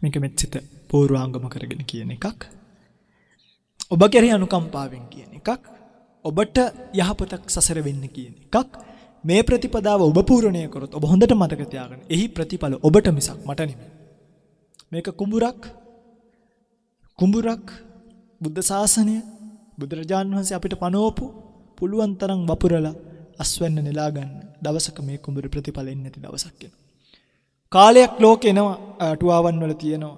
මේක මෙච්චිත පූර්වාංගම කරගෙන කියන එකක්. ඔබ කෙරෙහි අනුකම්පාවෙන් කියන එකක්. ඔබට යහපතක් සසර වෙන්න කියන එකක්. මේ ප්‍රතිපදාව ඔබ පූර්ණණය කරොත් ඔබ හොඳට මතක තියාගන්න. එහි ප්‍රතිඵල ඔබට මිසක් මට නෙමෙයි. මේක කුඹුරක් බුද්ධ ශාසනය බුදුරජාණන් වහන්සේ අපිට පනවපු පුළුවන් තරම් වපුරලා අස්වැන්න නෙලා ගන්න දවසක මේ කුඹුර ප්‍රතිඵල එන්නේ නැති දවසක් එනවා. කාලයක් ලෝකේ එනවා අටුවාවන් වල තියෙනවා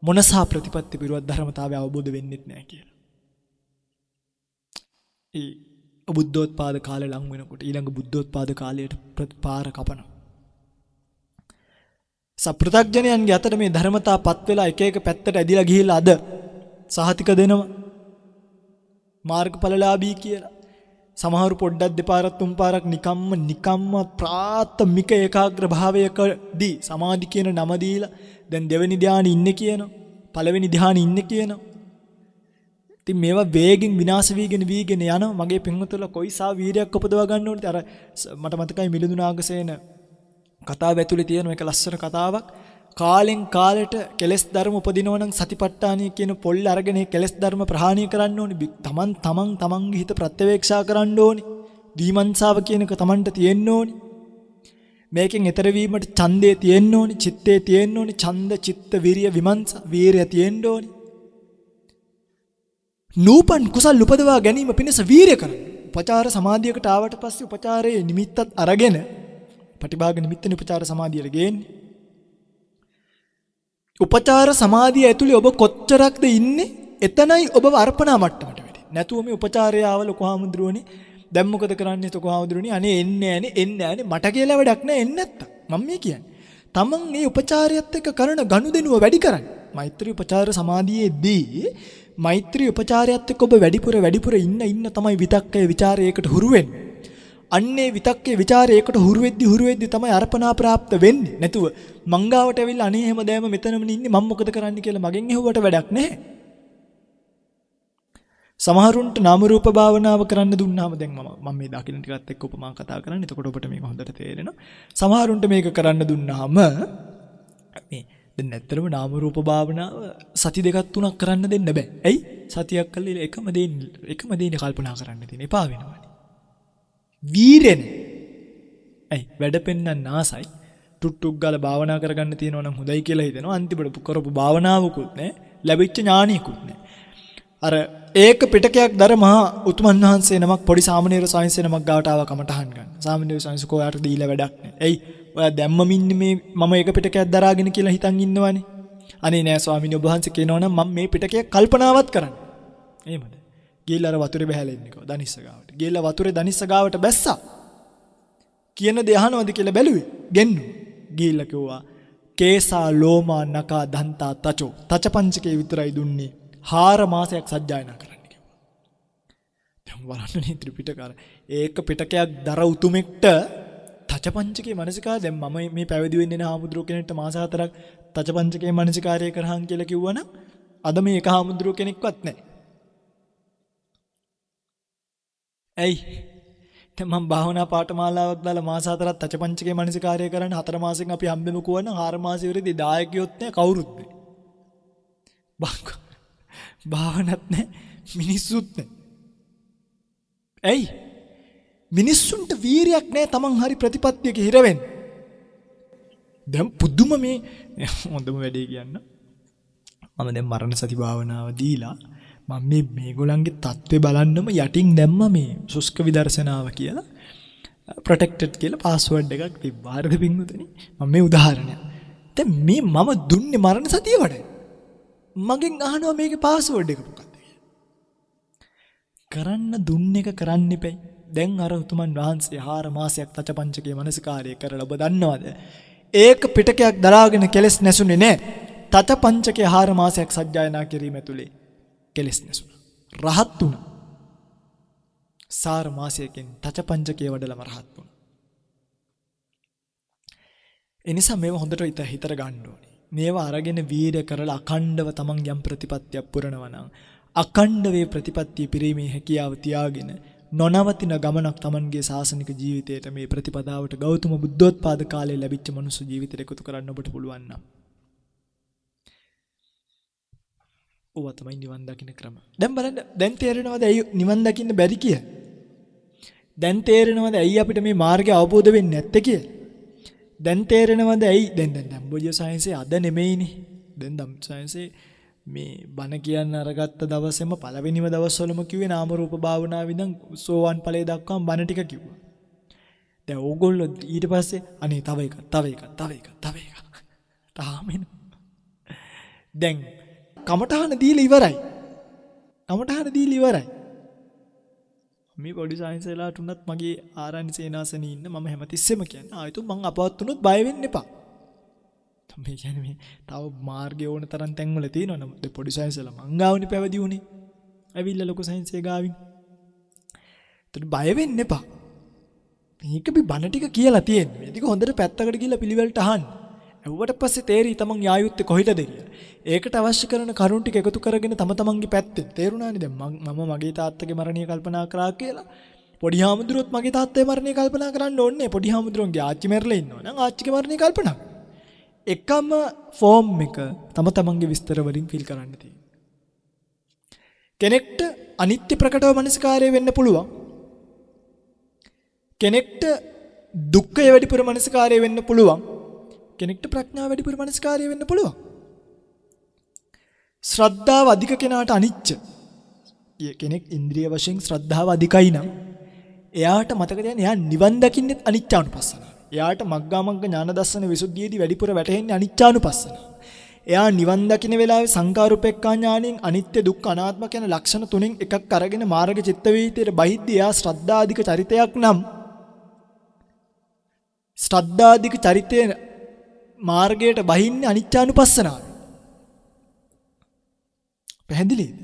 මොනසා ප්‍රතිපත්ති විරුද්ධ ධර්මතාවය අවබෝධ වෙන්නේ නැහැ කියලා. ඒ බුද්ධෝත්පාද කාලේ ලඟ වෙනකොට ඊළඟ බුද්ධෝත්පාද කාලයට පාර කපනවා. සප්‍රතග්ජනයන්ගේ අතර මේ ධර්මතාවපත් වෙලා එක පැත්තට ඇදිලා ගිහිල්ලා අද සහතික දෙනවා. මාර්ගඵලලාභී කියලා. සමහරු පොඩ්ඩක් දෙපාරක් තුන් පාරක් නිකම්ම ප්‍රාථමික ඒකාග්‍ර භාවයකදී සමාධි කියන නම දීලා දැන් දෙවෙනි ධානයේ ඉන්නේ කියනවා. පළවෙනි ධානයේ ඉන්නේ කියනවා. ඉතින් මේවා වේගෙන් විනාශ වීගෙන යනවා. මගේ පින්වතුන්ලා කොයිසා වීරයක් උපදවා ගන්න ඕනද? අර මට මතකයි මිලිඳු නාගසේන කතාව ඇතුලේ තියෙන එක ලස්සන කතාවක්. කාලෙන් කාලෙට කෙලෙස් ධර්ම උපදිනවා නම් සතිපට්ඨානිය කියන පොල් අරගෙන ඒ කෙලෙස් ධර්ම ප්‍රහාණය කරන්න ඕනේ. තමන්ගේ හිත ප්‍රත්‍යවේක්ෂා කරන්න ඕනේ. දීමන්සාව කියන එක තමන්ට තියෙන්න ඕනේ. මේකෙන් ඈතර වීමට ඡන්දේ තියෙන්න ඕනේ, චිත්තේ තියෙන්න ඕනේ. ඡන්ද, චිත්ත, විරිය, විමර්ශ, වීරය තියෙන්න ඕනේ. නූපන් කුසල් උපදවා ගැනීම පිණිස වීරය කරන්න. උපචාර සමාධියකට ආවට පස්සේ උපචාරයේ නිමිත්තත් අරගෙන පටිභාග නිමිත්තනේ උපචාර සමාධියට ගේන්නේ. උපචාර සමාධිය ඇතුලේ ඔබ කොච්චරක්ද ඉන්නේ? එතනයි ඔබව අර්පණා මට්ටමට වෙන්නේ. නැතුව මේ උපචාරය ආවල කොහාමුදුරුවනේ දැන් මොකද කරන්නේ? කොහාමුදුරුවනේ අනේ එන්නේ නැහනේ මට කියලා වැඩක් නැහැ එන්නේ නැත්තම්. මම මේ කියන්නේ. තමන් මේ උපචාරයත් එක්ක කරන ගනුදෙනුව වැඩි කරන්න. මෛත්‍රී උපචාර සමාධියේදී මෛත්‍රී උපචාරයත් එක්ක ඔබ වැඩිපුර ඉන්න තමයි විතක්කය ਵਿਚාරයකට හුරු වෙන්නේ. අන්නේ විතක්කේ ਵਿਚාරයකට හුරු වෙද්දි තමයි අර්පණා પ્રાપ્ત වෙන්නේ. නැතුව මංගාවට ඇවිල්ලා අනේ එහෙම දැම මෙතනම ඉන්නේ මම මොකද කරන්න කියලා මගෙන් ඇහුවට වැඩක් නැහැ. සමහරුන්ට නාම රූප භාවනාව කරන්න දුන්නාම දැන් මම මේ දකින්න ටිකත් එක්ක උපමා කතා කරන්නේ. එතකොට ඔබට මේක හොඳට තේරෙනවා. සමහරුන්ට මේක කරන්න දුන්නාම මේ දැන් ඇත්තටම නාම රූප භාවනාව සති දෙකක් තුනක් කරන්න දෙන්න බෑ. ඇයි? සතියක් කළා එකම දේ කල්පනා කරන්න තියෙන එපා වෙනවානේ. වීරෙන. ඇයි වැඩ පෙන්නන්න ආසයි. ටුට්ටුක් ගාලා භාවනා කරගන්න තියෙනවා නම් හොඳයි කියලා හිතෙනවා. අන්තිමට කරපු භාවනාවකුත් නැහැ. ලැබිච්ච ඥානියකුත් නැහැ. අර ඒක පිටකයක් දර මහා උතුමන් වහන්සේ නමක් පොඩි සාමණේර සාංශේ නමක් ගාවට ආව කමටහන් ගන්න. සාමණේර සාංශ කොයාට දීලා වැඩක් නැහැ. එයි ඔයා දැම්මම ඉන්නේ මේ මම ඒක පිටකයක් දරාගෙන කියලා හිතන් ඉන්නවනේ. අනේ නෑ ස්වාමීනි ඔබ වහන්සේ කියනවා නම් මම මේ පිටකයක් කල්පනාවත් කරන්නේ. එහෙමද? ගිහිල්ලා අර වතුරේ බහැලා ඉන්නකෝ දනිස්ස ගාවට. ගිහිල්ලා වතුරේ දනිස්ස ගාවට බැස්සා. කියන දේ අහනවද කියලා බැලුවේ. ගෙන්නු. ගිහිල්ලා කිව්වා කේසා ලෝමා නකා දන්තා තචෝ. තච පංචකේ විතරයි දුන්නේ. 4 මාසයක් සජ්ජායනා කරන්න කිව්වා. දැන් බලන්න ත්‍රිපිටකාර ඒක පිටකයක් දර උතුමෙක්ට තචපංචකේ මනසිකාර දැන් මම මේ පැවිදි වෙන්නේ නේ හාමුදුරුව කෙනෙක්ට මාස 4ක් තචපංචකේ මනසිකාරය කරහන් කියලා කිව්වනම් අද මේ එක හාමුදුරුව කෙනෙක්වත් නැහැ. ඇයි? දැන් මම භාවනා පාඨමාලාවක් දාලා මාස 4ක් තචපංචකේ මනසිකාරය කරන්න 4 මාසෙන් අපි හම්බෙමු කොවන 4 මාසෙ ඉවරදී දායකයොත් නැහැ කවුරුත් නැහැ. භාවනත් නැහැ මිනිස්සුත් නැහැ. ඇයි? මිනිස්සුන්ට වීරියක් නැහැ තමන් හරි ප්‍රතිපත්තියක හිර වෙන්න. දැන් පුදුම මේ හොඳම වැඩේ කියන්න. මම දැන් මරණ සති භාවනාව දීලා මම මේගොල්ලන්ගේ தત્ත්වය බලන්නම යටින් දැම්ම මේ සුස්ක විදර්ශනාව කියලා ප්‍රොටෙක්ටඩ් කියලා පාස්වර්ඩ් එකක් තිබ්බා. හරිද පින්වතුනි? මම මේ උදාහරණයක්. දැන් මේ මම දුන්නේ මරණ සතිය වඩ. මගෙන් අහනවා මේකේ පාස්වර්ඩ් එක මොකක්ද කියලා. කරන්න දුන්න එක කරන්න එපයි. දැන් අර උතුමන් වහන්සේ 4 මාසයක් තචපංචකේ මනසිකාරය කරලා ඔබ දන්නවද? ඒක පිටකයක් දරාගෙන කෙලස් නැසුනේ නැහැ. තචපංචකේ 4 මාසයක් සජ්ජායනා කිරීම ඇතුලේ කෙලස් නැසුණා. රහත් වුණා. 4 මාසයකින් තචපංචකේ වඩලම රහත් වුණා. එනිසා මේව හොඳට හිතට ගන්න ඕනේ. මේවා අරගෙන වීර්ය කරලා අඛණ්ඩව තමන් යම් ප්‍රතිපත්තියක් පුරනවා නම් අඛණ්ඩ වේ ප්‍රතිපත්තිය පිරීමේ හැකියාව තියාගෙන නොනවතින ගමනක් තමන්ගේ සාසනික ජීවිතයට මේ ප්‍රතිපදාවට ගෞතම බුද්ධෝත්පාද කාලේ ලැබිච්ච මනුස්ස ජීවිතයට එකතු කරන්න ඔබට පුළුවන් නම් ඔවා තමයි නිවන් දකින්න ක්‍රම. දැන් බලන්න දැන් තේරෙනවද ඇයි නිවන් දකින්න බැරි කිය? දැන් තේරෙනවද ඇයි අපිට මේ මාර්ගය අවබෝධ වෙන්නේ නැත්තේ කියලා? දැන් තේරෙනවද ඇයි දැන් ධම්මෝජ සයන්සේ අද නෙමෙයිනේ. දැන් ධම්ම සයන්සේ මේ බණ කියන්න අරගත්ත දවසේම පළවෙනිම දවස්වලම කිව්වේ නාම රූප භාවනාව ඉඳන් සෝවන් ඵලයේ දක්වාම බණ ටික කිව්වා. දැන් ඕගොල්ලෝ ඊට පස්සේ අනේ තව එකක් තාමෙන. දැන් කමඨහන දීලා ඉවරයි. මේ පොඩි සයන්සලාට උනත් මගේ ආරණ්‍ය සේනාසනේ ඉන්න මම හැමතිස්සෙම කියන්නේ ආයතු මං අපවත් උනොත් බය වෙන්න එපා. මේ කියන්නේ මේ තව මාර්ගය ඕන තරම් තැන්වල තියෙනවා නම් පොඩි සයන්සලා මං ගාවනේ පැවිදි උනේ. ඇවිල්ලා ලොකු සයන්සේ ගාවින්. ඒත් බය වෙන්න එපා. මේක බණ ටික කියලා තියෙන්නේ. මේ ටික හොඳට පැත්තකට ගිහලා පිළිවෙලට අහන්න. ඇහුවට පස්සේ තේරි තමන් යායුත්තේ කොහෙටද කියලා. ඒකට අවශ්‍ය කරන කරුණු ටික එකතු කරගෙන තමන්ගේ පැත්තෙන් තේරුණානේ දැන් මම මගේ තාත්තගේ මරණය කල්පනා කරා කියලා. පොඩි හාමුදුරුවොත් මගේ තාත්තගේ මරණය කල්පනා කරන්න ඕනේ. පොඩි හාමුදුරුවන්ගේ ආච්චි මැරලා ඉන්නවා නම් ආච්චිගේ මරණය කල්පනා. එකම ෆෝම් එක තමන්ගේ විස්තර වලින් ෆිල් කරන්න තියෙනවා. කෙනෙක්ට අනිත්‍ය ප්‍රකටව මනසකාරය වෙන්න පුළුවන්. කෙනෙක්ට දුක්ඛය වැඩිපුර මනසකාරය වෙන්න පුළුවන්. කෙනෙක්ට ප්‍රඥාව වැඩිපුර මනසකාරය වෙන්න පුළුවන්. ශ්‍රද්ධාව අධික කෙනාට අනිච්ච. කෙනෙක් ඉන්ද්‍රිය වශයෙන් ශ්‍රද්ධාව අධිකයි නම් එයාට මතක තියාගන්න එයා නිවන් දකින්නෙත් අනිච්චානුපස්සනාව. එයාට මග්ගා මග්ග ඥාන දර්ශන විසුද්ධියේදී වැඩිපුර වැටහෙන්නේ අනිච්චානුපස්සනාව. එයා නිවන් දකින්න වෙලාවේ සංකාරුපෙක්ඛා ඥාණයෙන් අනිත්‍ය දුක්ඛ අනාත්ම කියන ලක්ෂණ තුනෙන් එකක් අරගෙන මාර්ග චිත්ත වීතියට බහිද්දී එයා ශ්‍රද්ධාධික චරිතයක් නම් ශ්‍රද්ධාධික චරිතයේ මාර්ගයට බහින්නේ අනිච්චානුපස්සනාව. පැහැදිලිද?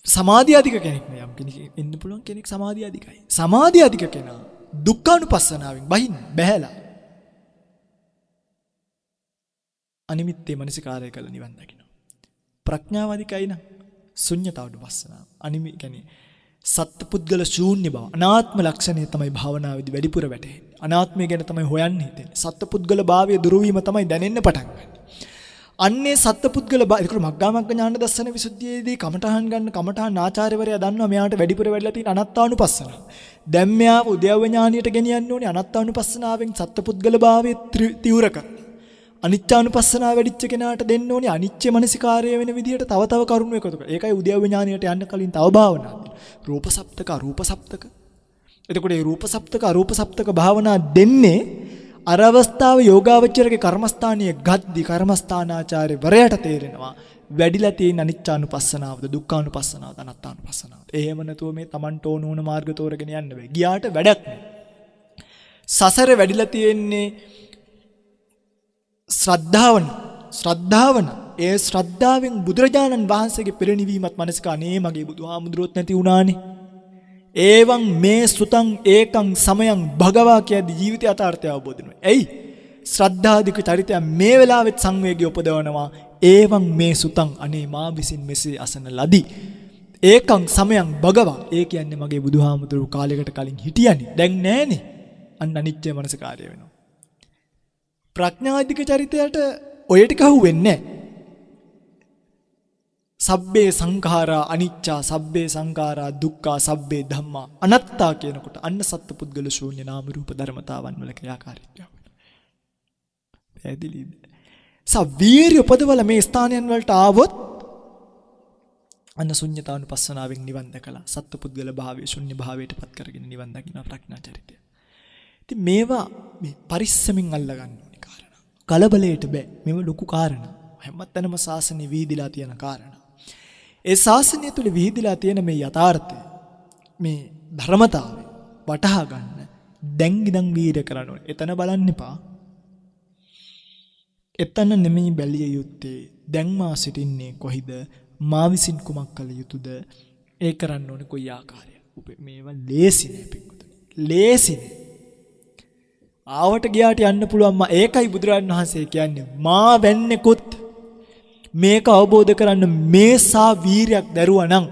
සමාධිය අධික කෙනෙක් නේ යම් කෙනෙක් ඉන්න පුළුවන් කෙනෙක් සමාධිය අධිකයි. සමාධිය අධික කෙනා දුක්ඛානුපස්සනාවෙන් බහින්න බැහැලා අනිමිත්තේ මනසිකාරය කළ නිවන් දකිනවා. ප්‍රඥාව අධිකයි නම් ශුන්‍යතාවනුපස්සනාව. කියන්නේ සත්පුද්ගල ශූන්‍ය බව අනාත්ම ලක්ෂණය තමයි භාවනාවේදී වැඩිපුර වැටහෙන්නේ. අනාත්මය ගැන තමයි හොයන්නේ හිතෙන්නේ. සත්පුද්ගල භාවයේ දුරු වීම තමයි දැනෙන්න පටන් ගන්නේ. අන්නේ සත්පුද්ගල භාවය ඒකට මග්ගාමග්ග ඥාන දර්ශන විසුද්ධියේදී කමඨහන් ආචාර්යවරයා දන්නවා මෙයාට වැඩිපුර වැඩිලා තියෙන අනාත්මානුපස්සනාව. දැන් මෙයාව උද්‍යව ඥානියට ගෙනියන්න ඕනේ අනාත්මානුපස්සනාවෙන් සත්පුද්ගල භාවයේ තීව්‍ර කර. අනිච්චානුපස්සනාව වැඩිච්ච කෙනාට දෙන්න ඕනේ අනිච්ච මනසිකාරය වෙන විදිහට තව තව කරුණු එකතු කර. ඒකයි උද්‍යව ඥානියට යන්න කලින් තව භාවනා. රූප සප්තක අරූප සප්තක. එතකොට මේ රූප සප්තක අරූප සප්තක භාවනා දෙන්නේ අර අවස්ථාව යෝගාවචරගේ කර්මස්ථානීය ගද්දි කර්මස්ථානාචාර්ය වරයට තේරෙනවා වැඩිලා තියෙන අනිච්චානුපස්සනාවද දුක්ඛානුපස්සනාවද අනාත්මානුපස්සනාවද. එහෙම නැතුව මේ Tamanට ඕන ඕන මාර්ග තෝරගෙන යන්න බෑ. ගියාට වැඩක් නෑ. සසර වැඩිලා තියෙන්නේ ශ්‍රද්ධාවන. ඒ ශ්‍රද්ධාවෙන් බුදුරජාණන් වහන්සේගේ පෙරණිවීමත් මනසක අනේ මගේ බුදුහාමුදුරුවොත් නැති වුණානේ. ඒවං මේ සුතං ඒකං සමයං භගවා කියද්දි ජීවිතය යථාර්ථය අවබෝධ වෙනවා. එයි ශ්‍රද්ධාධික චරිතය මේ වෙලාවෙත් සංවේගය උපදවනවා. ඒවං මේ සුතං අනේ මා විසින් මෙසේ අසන ලදී. ඒකං සමයං භගවා. ඒ කියන්නේ මගේ බුදුහාමුදුරුවෝ කාලයකට කලින් හිටියනේ. දැන් නෑනේ. අන්න අනිත්‍ය මනස කාර්ය වෙනවා. ප්‍රඥාධික චරිතයට ඔය ටික අහුවෙන්නේ නැහැ. සබ්බේ සංඛාරා අනිච්චා සබ්බේ සංඛාරා දුක්ඛා සබ්බේ ධම්මා අනාත්තා කියනකොට අන්න සත්පුද්ගල ශූන්‍ය නාම රූප ධර්මතාවන් වල ක්‍රියාකාරීත්වය. පැහැදිලිද? සවීර්ය උපදවල මේ ස්ථානයන් වලට ආවොත් අන්න ශුන්‍යතානුපස්සනාවෙන් නිවන් දැකලා සත්පුද්ගල භාවයේ ශුන්‍ය භාවයට පත් කරගෙන නිවන් දකින්න ප්‍රඥා චරිතය. ඉතින් මේවා මේ පරිස්සමින් අල්ල ගන්න ඕනේ කාරණා. කලබලයට බෑ. මේව ලොකු කාරණා. හැමතැනම ශාසනය වීදිලා තියෙන කාරණා. ඒ ශාසනය තුල වීදිලා තියෙන මේ යථාර්ථය මේ ධර්මතාවය වටහා ගන්න දැන් ඉඳන් වීර්ය කරන්න ඕනේ. එතන බලන්න එපා. එතන නෙමෙයි බැලිය යුත්තේ. දැන් මා සිටින්නේ කොහිද? මා විසින් කුමක් කළ යුතුද? ඒ කරන්න ඕනේ කොයි ආකාරයක. මේවා ලේසි නෑ පිටුතුනි. ලේසි නෑ. ආවට ගියාට යන්න පුළුවන්. ඒකයි බුදුරජාණන් වහන්සේ කියන්නේ මා වෙන්නේකුත් මේක අවබෝධ කරන්න මේසා වීරයක් දරුවා නම්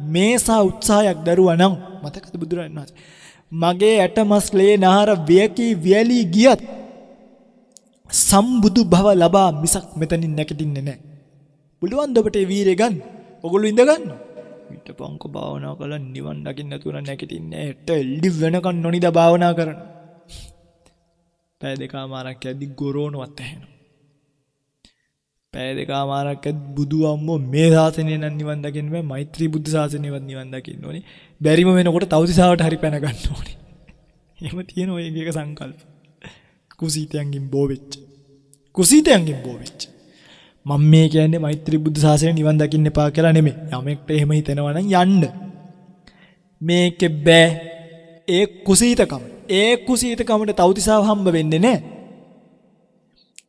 මේසා උත්සාහයක් දරුවා නම් මතකද බුදුරජාණන් වහන්සේ මගේ ඇටමස්ලේ නහර වේකී වියලී ගියත් සම්බුදු භව ලබා මිසක් මෙතනින් නැගිටින්නේ නැහැ. බුදුන් ඔබට ඒ වීරය ගන්න. ඔගොල්ලෝ ඉඳ ගන්න. ඊටපන්ක භාවනා කළා නිවන් දකින්න නැතුව නැගිටින්නේ නැහැ. එල්ලි වෙනකන් නොනිදා භාවනා කරන. පැය දෙකමාරක් යද්දි ගොරෝනවත් ඇහෙනවා. පැය දෙකමාරක් යද්දි බුදු අම්මෝ මේ ශාසනය නම් නිවන් දකින්න බෑ. මෛත්‍රී බුද්ධ ශාසනයවත් නිවන් දකින්න ඕනේ. බැරිම වෙනකොට තවතිසාවට හරි පැන ගන්න ඕනේ. එහෙම තියෙන ඔය එක සංකල්ප. කුසීතයන්ගෙන් බෝ වෙච්ච. මම මේ කියන්නේ මෛත්‍රී බුද්ධ ශාසනය නිවන් දකින්න එපා කියලා නෙමෙයි. යමෙක්ට එහෙම හිතෙනවා නම් යන්න. මේක බෑ. ඒ කුසීතකම. ඒ කුසීතකමට තවතිසාව හම්බ වෙන්නේ නැහැ.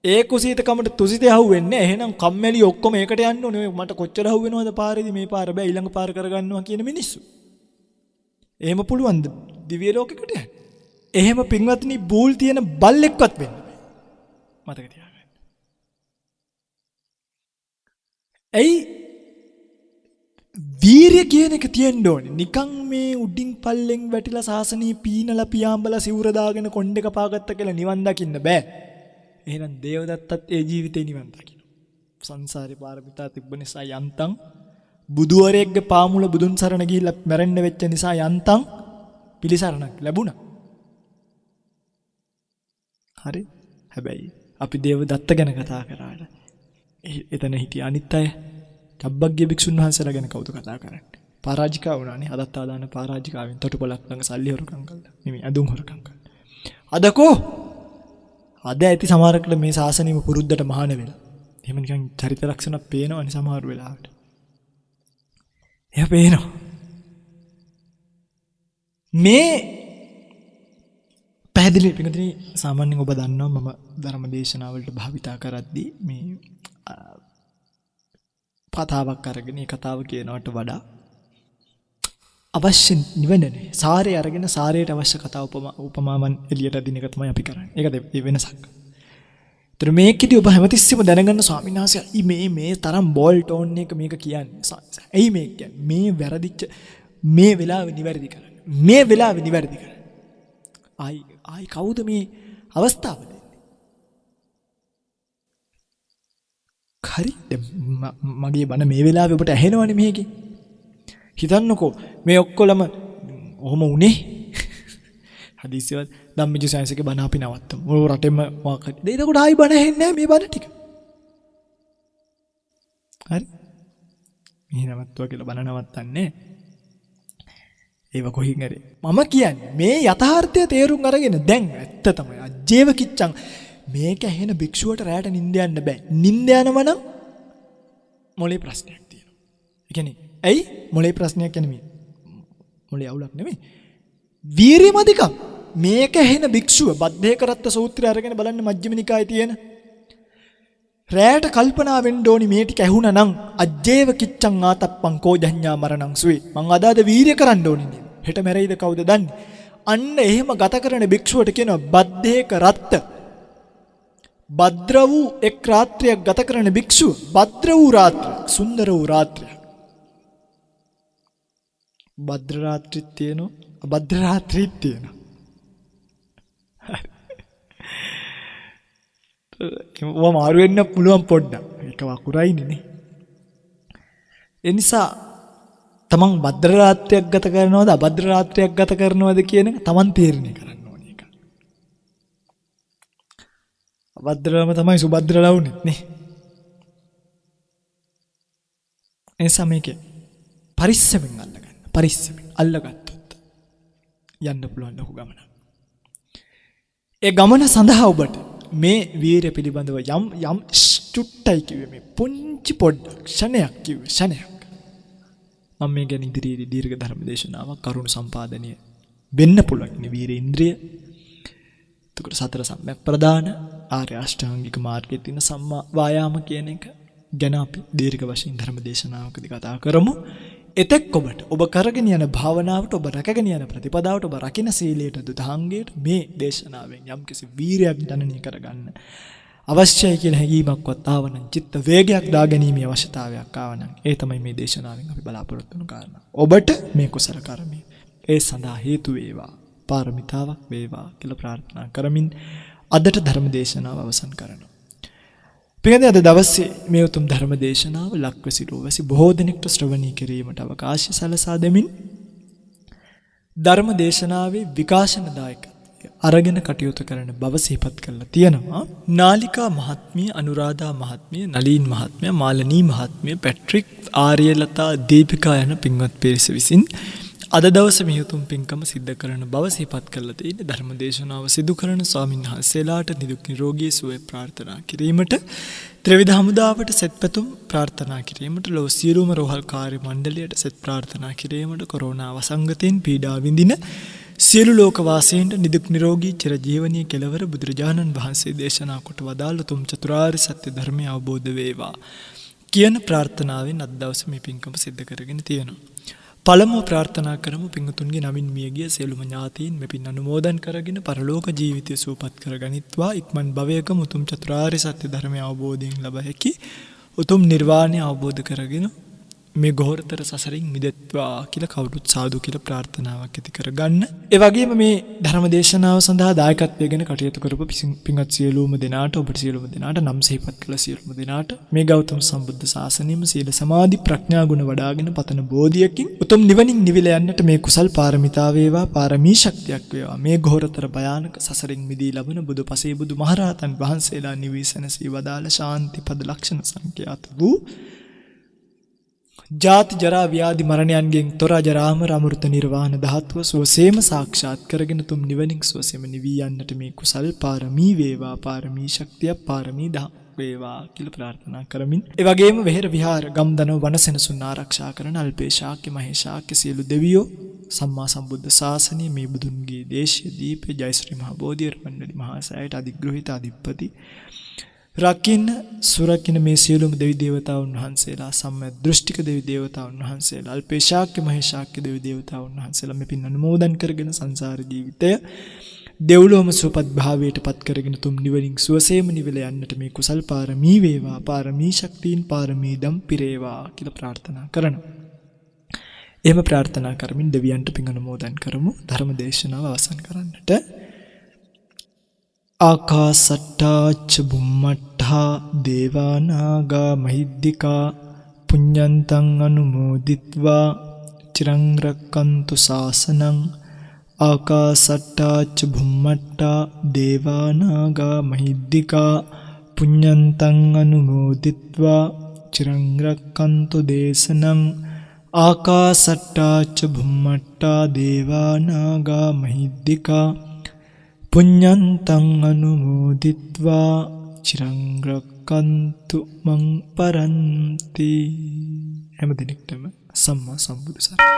ඒ කුසීතකමට තුසිතේ හවු වෙන්නේ. එහෙනම් කම්මැලි ඔක්කොම ඒකට යන්න ඕනේ. මට කොච්චර හවු වෙනවද පාරේදී මේ පාර බෑ ඊළඟ පාර කරගන්නවා කියන මිනිස්සු. එහෙම පුළුවන්ද දිව්‍ය ලෝකෙකට යන්න? එහෙම පින්වත්නි බූල් තියෙන බල්ලෙක්වත් වෙන්න බෑ. මතක තියාගන්න. ඇයි වීරිය කියන එක තියෙන්න ඕනේ. නිකන් මේ උඩින් පල්ලෙන් වැටිලා සාසනී පීනලා පියාඹලා සිවුර දාගෙන කොණ්ඩේ කපාගත්ත කියලා නිවන් දකින්න බෑ. එහෙනම් දේවදත්තත් ඒ ජීවිතේ නිවන් දකින්න. සංසාරේ පාරමිතා තිබ්බ නිසා යන්තම් බුදුවරයෙක්ගේ පාමුල බුදුන් සරණ ගිහිල්ලා මැරෙන්න වෙච්ච නිසා යන්තම් පිළිසරණක් ලැබුණා. හරි. හැබැයි අපි දේවදත්ත ගැන කතා කරාට එතන හිටිය අනිත් අය චබ්බග්ගේ භික්ෂුන් වහන්සේලා ගැන කවුද කතා කරන්නේ? පරාජිකා වුණානේ. අදත් ආදාන පරාජිකාවෙන් තොටුපළක් ළඟ සල්ලි හොරකම් කළා. නෙමෙයි අඳුම් හොරකම් කළා. අදකෝ අද ඇති සමහරකට මේ ශාසනයම පුරුද්දට මහාන වෙලා. එහෙම නිකන් චරිත ලක්ෂණ පේනවනේ සමහර වෙලාවට. එයා පේනවා. මේ පැහැදිලි පිටුතුනි සාමාන්‍යයෙන් ඔබ දන්නවා මම ධර්ම දේශනාවලට භාවිතා කරද්දී මේ කතාවක් අරගෙන ඒ කතාව කියනවට වඩා අවශ්‍ය නිවනනේ. සාරේ අරගෙන සාරයට අවශ්‍ය කතා උපමාවන් එළියට අදින එක තමයි අපි කරන්නේ. ඒකද වෙනසක්. ඒතර මේකෙදි ඔබ හැමතිස්සෙම දැනගන්න ස්වාමීන් වහන්සේ මේ තරම් බෝල් ටෝන් එක මේක කියන්නේ. ඇයි මේ කියන්නේ? මේ වැරදිච්ච මේ වෙලාවෙ නිවැරදි කරන්න. මේ වෙලාවෙ නිවැරදි කරන්න. ආයි කවුද මේ අවස්ථාව දෙන්නේ? හරි මගේ බණ මේ වෙලාවේ ඔබට ඇහෙනවනේ මේකේ. හිතන්නකෝ මේ ඔක්කොලම ඔහොම උනේ. හදිසියවත් ධම්මජ සයන්සේගේ බණ අපි නවත්තමු. ඔය රටෙම මොකක්ද? එතකොට ආයි බණ ඇහෙන්නේ නැහැ මේ බණ ටික. හරි. මේ නවත්තුවා කියලා බණ නවත්තන්නේ. ඒව කොහින් හරි. මම කියන්නේ මේ යථාර්ථය තේරුම් අරගෙන දැන් ඇත්ත තමයි. අජේව කිච්චං මේක ඇහෙන භික්ෂුවට රැයට නිින්ද යන්න බෑ. නිින්ද යනවා නම් මොලේ ප්‍රශ්නයක් තියෙනවා. ඒ කියන්නේ ඇයි මොලේ ප්‍රශ්නයක් කියන්නේ මේ මොලේ අවුලක් නෙමෙයි. වීරියමදිකම් මේක ඇහෙන භික්ෂුව බද්ධේ කරත්ත සූත්‍රය අරගෙන බලන්න මජ්ක්‍ධිම නිකායේ තියෙන රැයට කල්පනා වෙන්න ඕනි මේ ටික ඇහුණා නම් අජේව කිච්චං ආතප්පං කෝජඤ්ඤා මරණං සුවේ මං අදාද වීරිය කරන්න ඕනි නේ. හෙට මැරෙයිද කවුද දන්නේ? අන්න එහෙම ගත කරන භික්ෂුවට කියනවා බද්ධේ කරත්ත භද්‍ර වූ එක් රාත්‍රියක් ගත කරන භික්ෂුව භද්‍ර වූ රාත්‍රියක් සුන්දර වූ රාත්‍රියක්. භද්‍ර රාත්‍රිත් තියෙනවා අභද්‍ර රාත්‍රිත් තියෙනවා. ඔය මාරු වෙන්න පුළුවන් පොඩ්ඩක්. ඒක වකුරයිනේ නේ. ඒ නිසා තමන් භද්‍ර රාත්‍රියක් ගත කරනවද අභද්‍ර රාත්‍රියක් ගත කරනවද කියන එක තමන් තීරණය කරන්න ඕනේ ඒක. අභද්‍රම තමයි සුභද්‍ර ලවුනේ නේ. එනිසා මේකේ පරිස්සමෙන් අල්ලගන්න. පරිස්සමෙන් අල්ලගත්තොත් යන්න පුළුවන් ලොකු ගමනක්. ඒ ගමන සඳහා ඔබට මේ වීරිය පිළිබඳව යම් චුට්ටයි කිව්වේ මේ පුංචි පොඩ්ඩක් ක්ෂණයක් කිව්වේ ක්ෂණයක්. මම මේ ගැන ඉදිරියේදී දීර්ඝ ධර්ම දේශනාවක් කරුණු සම්පාදනීය වෙන්න පුළුවන් නේ වීරිය ඉන්ද්‍රිය. එතකොට සතර සම්‍යක් ප්‍රදාන ආර්ය අෂ්ටාංගික මාර්ගයේ තියෙන සම්මා වායාම කියන එක ගැන අපි දීර්ඝ වශයෙන් ධර්ම දේශනාවකදී කතා කරමු. එතෙක් ඔබට ඔබ කරගෙන යන භාවනාවට ඔබ රැකගෙන යන ප්‍රතිපදාවට ඔබ රකින්න සීලයට දුතාංගයට මේ දේශනාවෙන් යම්කිසි වීරයක් ජනනය කරගන්න අවශ්‍යයි කියලා හැඟීමක්වත් ආවනම් චිත්ත වේගයක් දාගැනීමේ අවශ්‍යතාවයක් ආවනම් ඒ තමයි මේ දේශනාවෙන් අපි බලාපොරොත්තු වෙන කාරණා. ඔබට මේ කුසල කර්මය ඒ සඳහා හේතු වේවා පාරමිතාවක් වේවා කියලා ප්‍රාර්ථනා කරමින් අදට ධර්ම දේශනාව අවසන් කරනවා. පිළිගන්නේ අද දවසේ මේ උතුම් ධර්ම දේශනාව ලක්වැසි රෝවැසි බොහෝ දෙනෙකුට ශ්‍රවණය කිරීමට අවකාශය සලසා දෙමින් ධර්ම දේශනාවේ විකාශනදායකත්වය අරගෙන කටයුතු කරන බව සිහිපත් කරලා තියෙනවා. නාලිකා මහත්මිය, අනුරාධා මහත්මිය, නලීන් මහත්මිය, මාලනී මහත්මිය, පැට්‍රික්, ආර්යලතා, දීපිකා යන පින්වත් පිරිස විසින් අද දවසේ මේ උතුම් පින්කම සිද්ධ කරන බව සිහිපත් කරලා තියෙන ධර්ම දේශනාව සිදු කරන ස්වාමීන් වහන්සේලාට නිදුක් නිරෝගී සුවය ප්‍රාර්ථනා කිරීමට ත්‍රිවිධ හමුදාවට සෙත්පැතුම් ප්‍රාර්ථනා කිරීමට ලෝ සියලුම රෝහල් කාර්ය මණ්ඩලයට සෙත් ප්‍රාර්ථනා කිරීමට කොරෝනා වසංගතයෙන් පීඩා විඳින සියලු ලෝකවාසීන්ට නිදුක් නිරෝගී චිරජීවනීය කෙලවර බුදුරජාණන් වහන්සේ දේශනා කොට වදාළ තුම් චතුරාර්ය සත්‍ය ධර්මය අවබෝධ වේවා කියන ප්‍රාර්ථනාවෙන් අද දවසේ මේ පින්කම සිද්ධ කරගෙන තියෙනවා. පළමුව ප්‍රාර්ථනා කරමු පින්තුන්ගේ නමින් මියගිය සියලුම ඥාතීන් මේ පින් අනුමෝදන් කරගෙන පරලෝක ජීවිතය සූපත් කරගනිත්වා ඉක්මන් භවයක උතුම් චතුරාර්ය සත්‍ය ධර්මය අවබෝධයෙන් ලබ හැකි උතුම් නිර්වාණය අවබෝධ කරගෙන මේ ගොහරතර සසරින් මිදෙත්වා කියලා කවුරුත් සාදු කියලා ප්‍රාර්ථනාවක් ඇති කරගන්න. ඒ වගේම මේ ධර්ම දේශනාව සඳහා දායකත්වයෙන් කටයුතු කරපු පින්වත් සියලුම දෙනාට ඔබට සියලුම දෙනාට නම් සිහිපත් කළ සියලුම දෙනාට මේ ගෞතම සම්බුද්ධ ශාසනයෙම සීල සමාධි ප්‍රඥා ගුණ වඩාගෙන පතන බෝධියකින් උතුම් නිවනින් නිවිල යන්නට මේ කුසල් පාරමිතා වේවා පාරමී ශක්තියක් වේවා මේ ගොහරතර භයානක සසරින් මිදී ලබන බුදු පසේ බුදු මහරහතන් වහන්සේලා නිවිසනසී වදාළ ශාන්ති පද ලක්ෂණ සංඛ්‍යාත වූ ජාති ජරා ව්‍යාධි මරණයන්ගෙන් තොර අජරාමර අමෘත නිර්වාණ ධාතුව සුවසේම සාක්ෂාත් කරගෙන තුම් නිවනින් සුවසේම නිවී යන්නට මේ කුසල් පාරමී වේවා පාරමී ශක්තිය පාරමී දහම් වේවා කියලා ප්‍රාර්ථනා කරමින් ඒ වගේම වෙහෙර විහාර ගම්දනව වනසෙනසුන් ආරක්ෂා කරන අල්පේශාක්‍ය මහේශාක්‍ය සියලු දෙවියෝ සම්මා සම්බුද්ධ ශාසනය මේ බුදුන්ගේ දේශීය දීපේ ජයශ්‍රී මහ බෝධි රමණ්ඩලි මහා සෑයට අධිග්‍රහිත අධිපති රකින්න සුරකින්න මේ සියලුම දෙවි දේවතාවුන් වහන්සේලා සම්‍යක් දෘෂ්ටික දෙවි දේවතාවුන් වහන්සේලා අල්පේ ශාක්‍ය මහේශාක්‍ය දෙවි දේවතාවුන් වහන්සේලා මේ පින් අනුමෝදන් කරගෙන සංසාර ජීවිතය දෙව්ලොවම සුවපත් භාවයට පත් කරගෙන තුම් නිවනින් සුවසේම නිවල යන්නට මේ කුසල් පාරමී වේවා පාරමී ශක්තියින් පාරමී දම් පිරේවා කියලා ප්‍රාර්ථනා කරනවා. එහෙම ප්‍රාර්ථනා කරමින් දෙවියන්ට පින් අනුමෝදන් කරමු. ධර්ම දේශනාව අවසන් කරන්නට. ආකාසට්ටා ච බුම්මට්ටා දේවා නාග මහිද්దికා පුඤ්ඤන්තං අනුමෝදිත්වා චිරං රක්칸තු ශාසනං. ආකාසට්ටා ච බුම්මට්ටා දේවා නාග මහිද්దికා පුඤ්ඤන්තං අනුමෝදිත්වා චිරං රක්칸තු දේශනං. ආකාසට්ටා ච බුම්මට්ටා දේවා නාග මහිද්దికා පුඤ්ඤන්තං අනුමෝදිත්වා චිරං රක්칸තු මං පරන්ති. හැම දිනෙකටම සම්මා සම්බුදු සරණයි.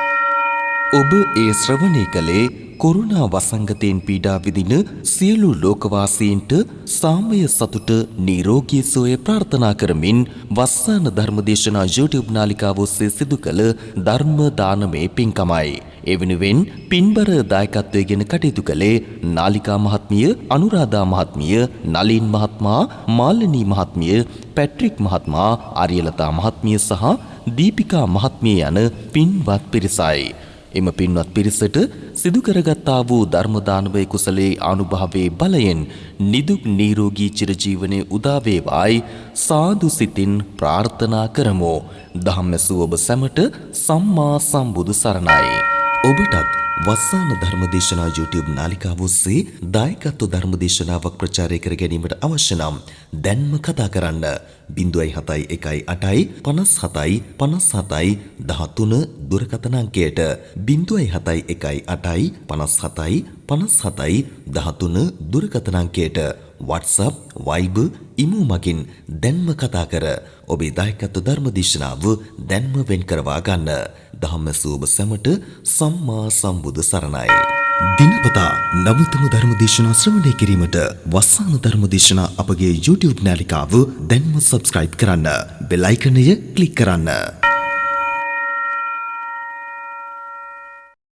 ඔබ ඒ ශ්‍රවණය කළේ කොරුණා වසංගතයෙන් පීඩා විඳින සියලු ලෝකවාසීන්ට සාමය සතුට නිරෝගී සුවය ප්‍රාර්ථනා කරමින් වස්සාන ධර්මදේශනා YouTube නාලිකාව ඔස්සේ සිදු කළ ධර්ම දානමය පින්කමයි. ඒ වෙනුවෙන් පින්බර දායකත්වයෙන් කටයුතු කළේ නාලිකා මහත්මිය, අනුරාධා මහත්මිය, නලින් මහත්මයා, මාලිනී මහත්මිය, පැට්‍රික් මහත්මයා, ආර්යලතා මහත්මිය සහ දීපිකා මහත්මිය යන පින්වත් පිරිසයි. එම පින්වත් පිරිසට සිදු කරගත්තා වූ ධර්ම දානමය කුසලයේ අනුභවයේ බලයෙන් නිදුක් නිරෝගී චිරජීවනයේ උදා වේවායි සාදු සිතින් ප්‍රාර්ථනා කරමු. ධම්මසු ඔබ සැමට සම්මා සම්බුදු සරණයි. ඔබටත් වස්සාන ධර්මදේශනා YouTube නාලිකාව ඔස්සේ දායකත්ව ධර්මදේශනාවක් ප්‍රචාරය කර ගැනීමට අවශ්‍ය නම් දැන්ම කතා කරන්න 071 57 57 13 දුරකථන අංකයට 071 57 57 13 දුරකථන අංකයට WhatsApp, Viber, email මගින් දැන්ම කතා කර ඔබේ දායකත්ව ධර්මදේශනාව දැන්ම වෙන් කරවා ගන්න. ධම්මසූබ සැමට සම්මා සම්බුදු සරණයි. දිනපතා නවතම ධර්මදේශනා ශ්‍රවණය කිරීමට වස්සාන ධර්මදේශනා අපගේ YouTube නාලිකාව දැන්ම subscribe කරන්න. බෙල් අයිකනය ක්ලික් කරන්න.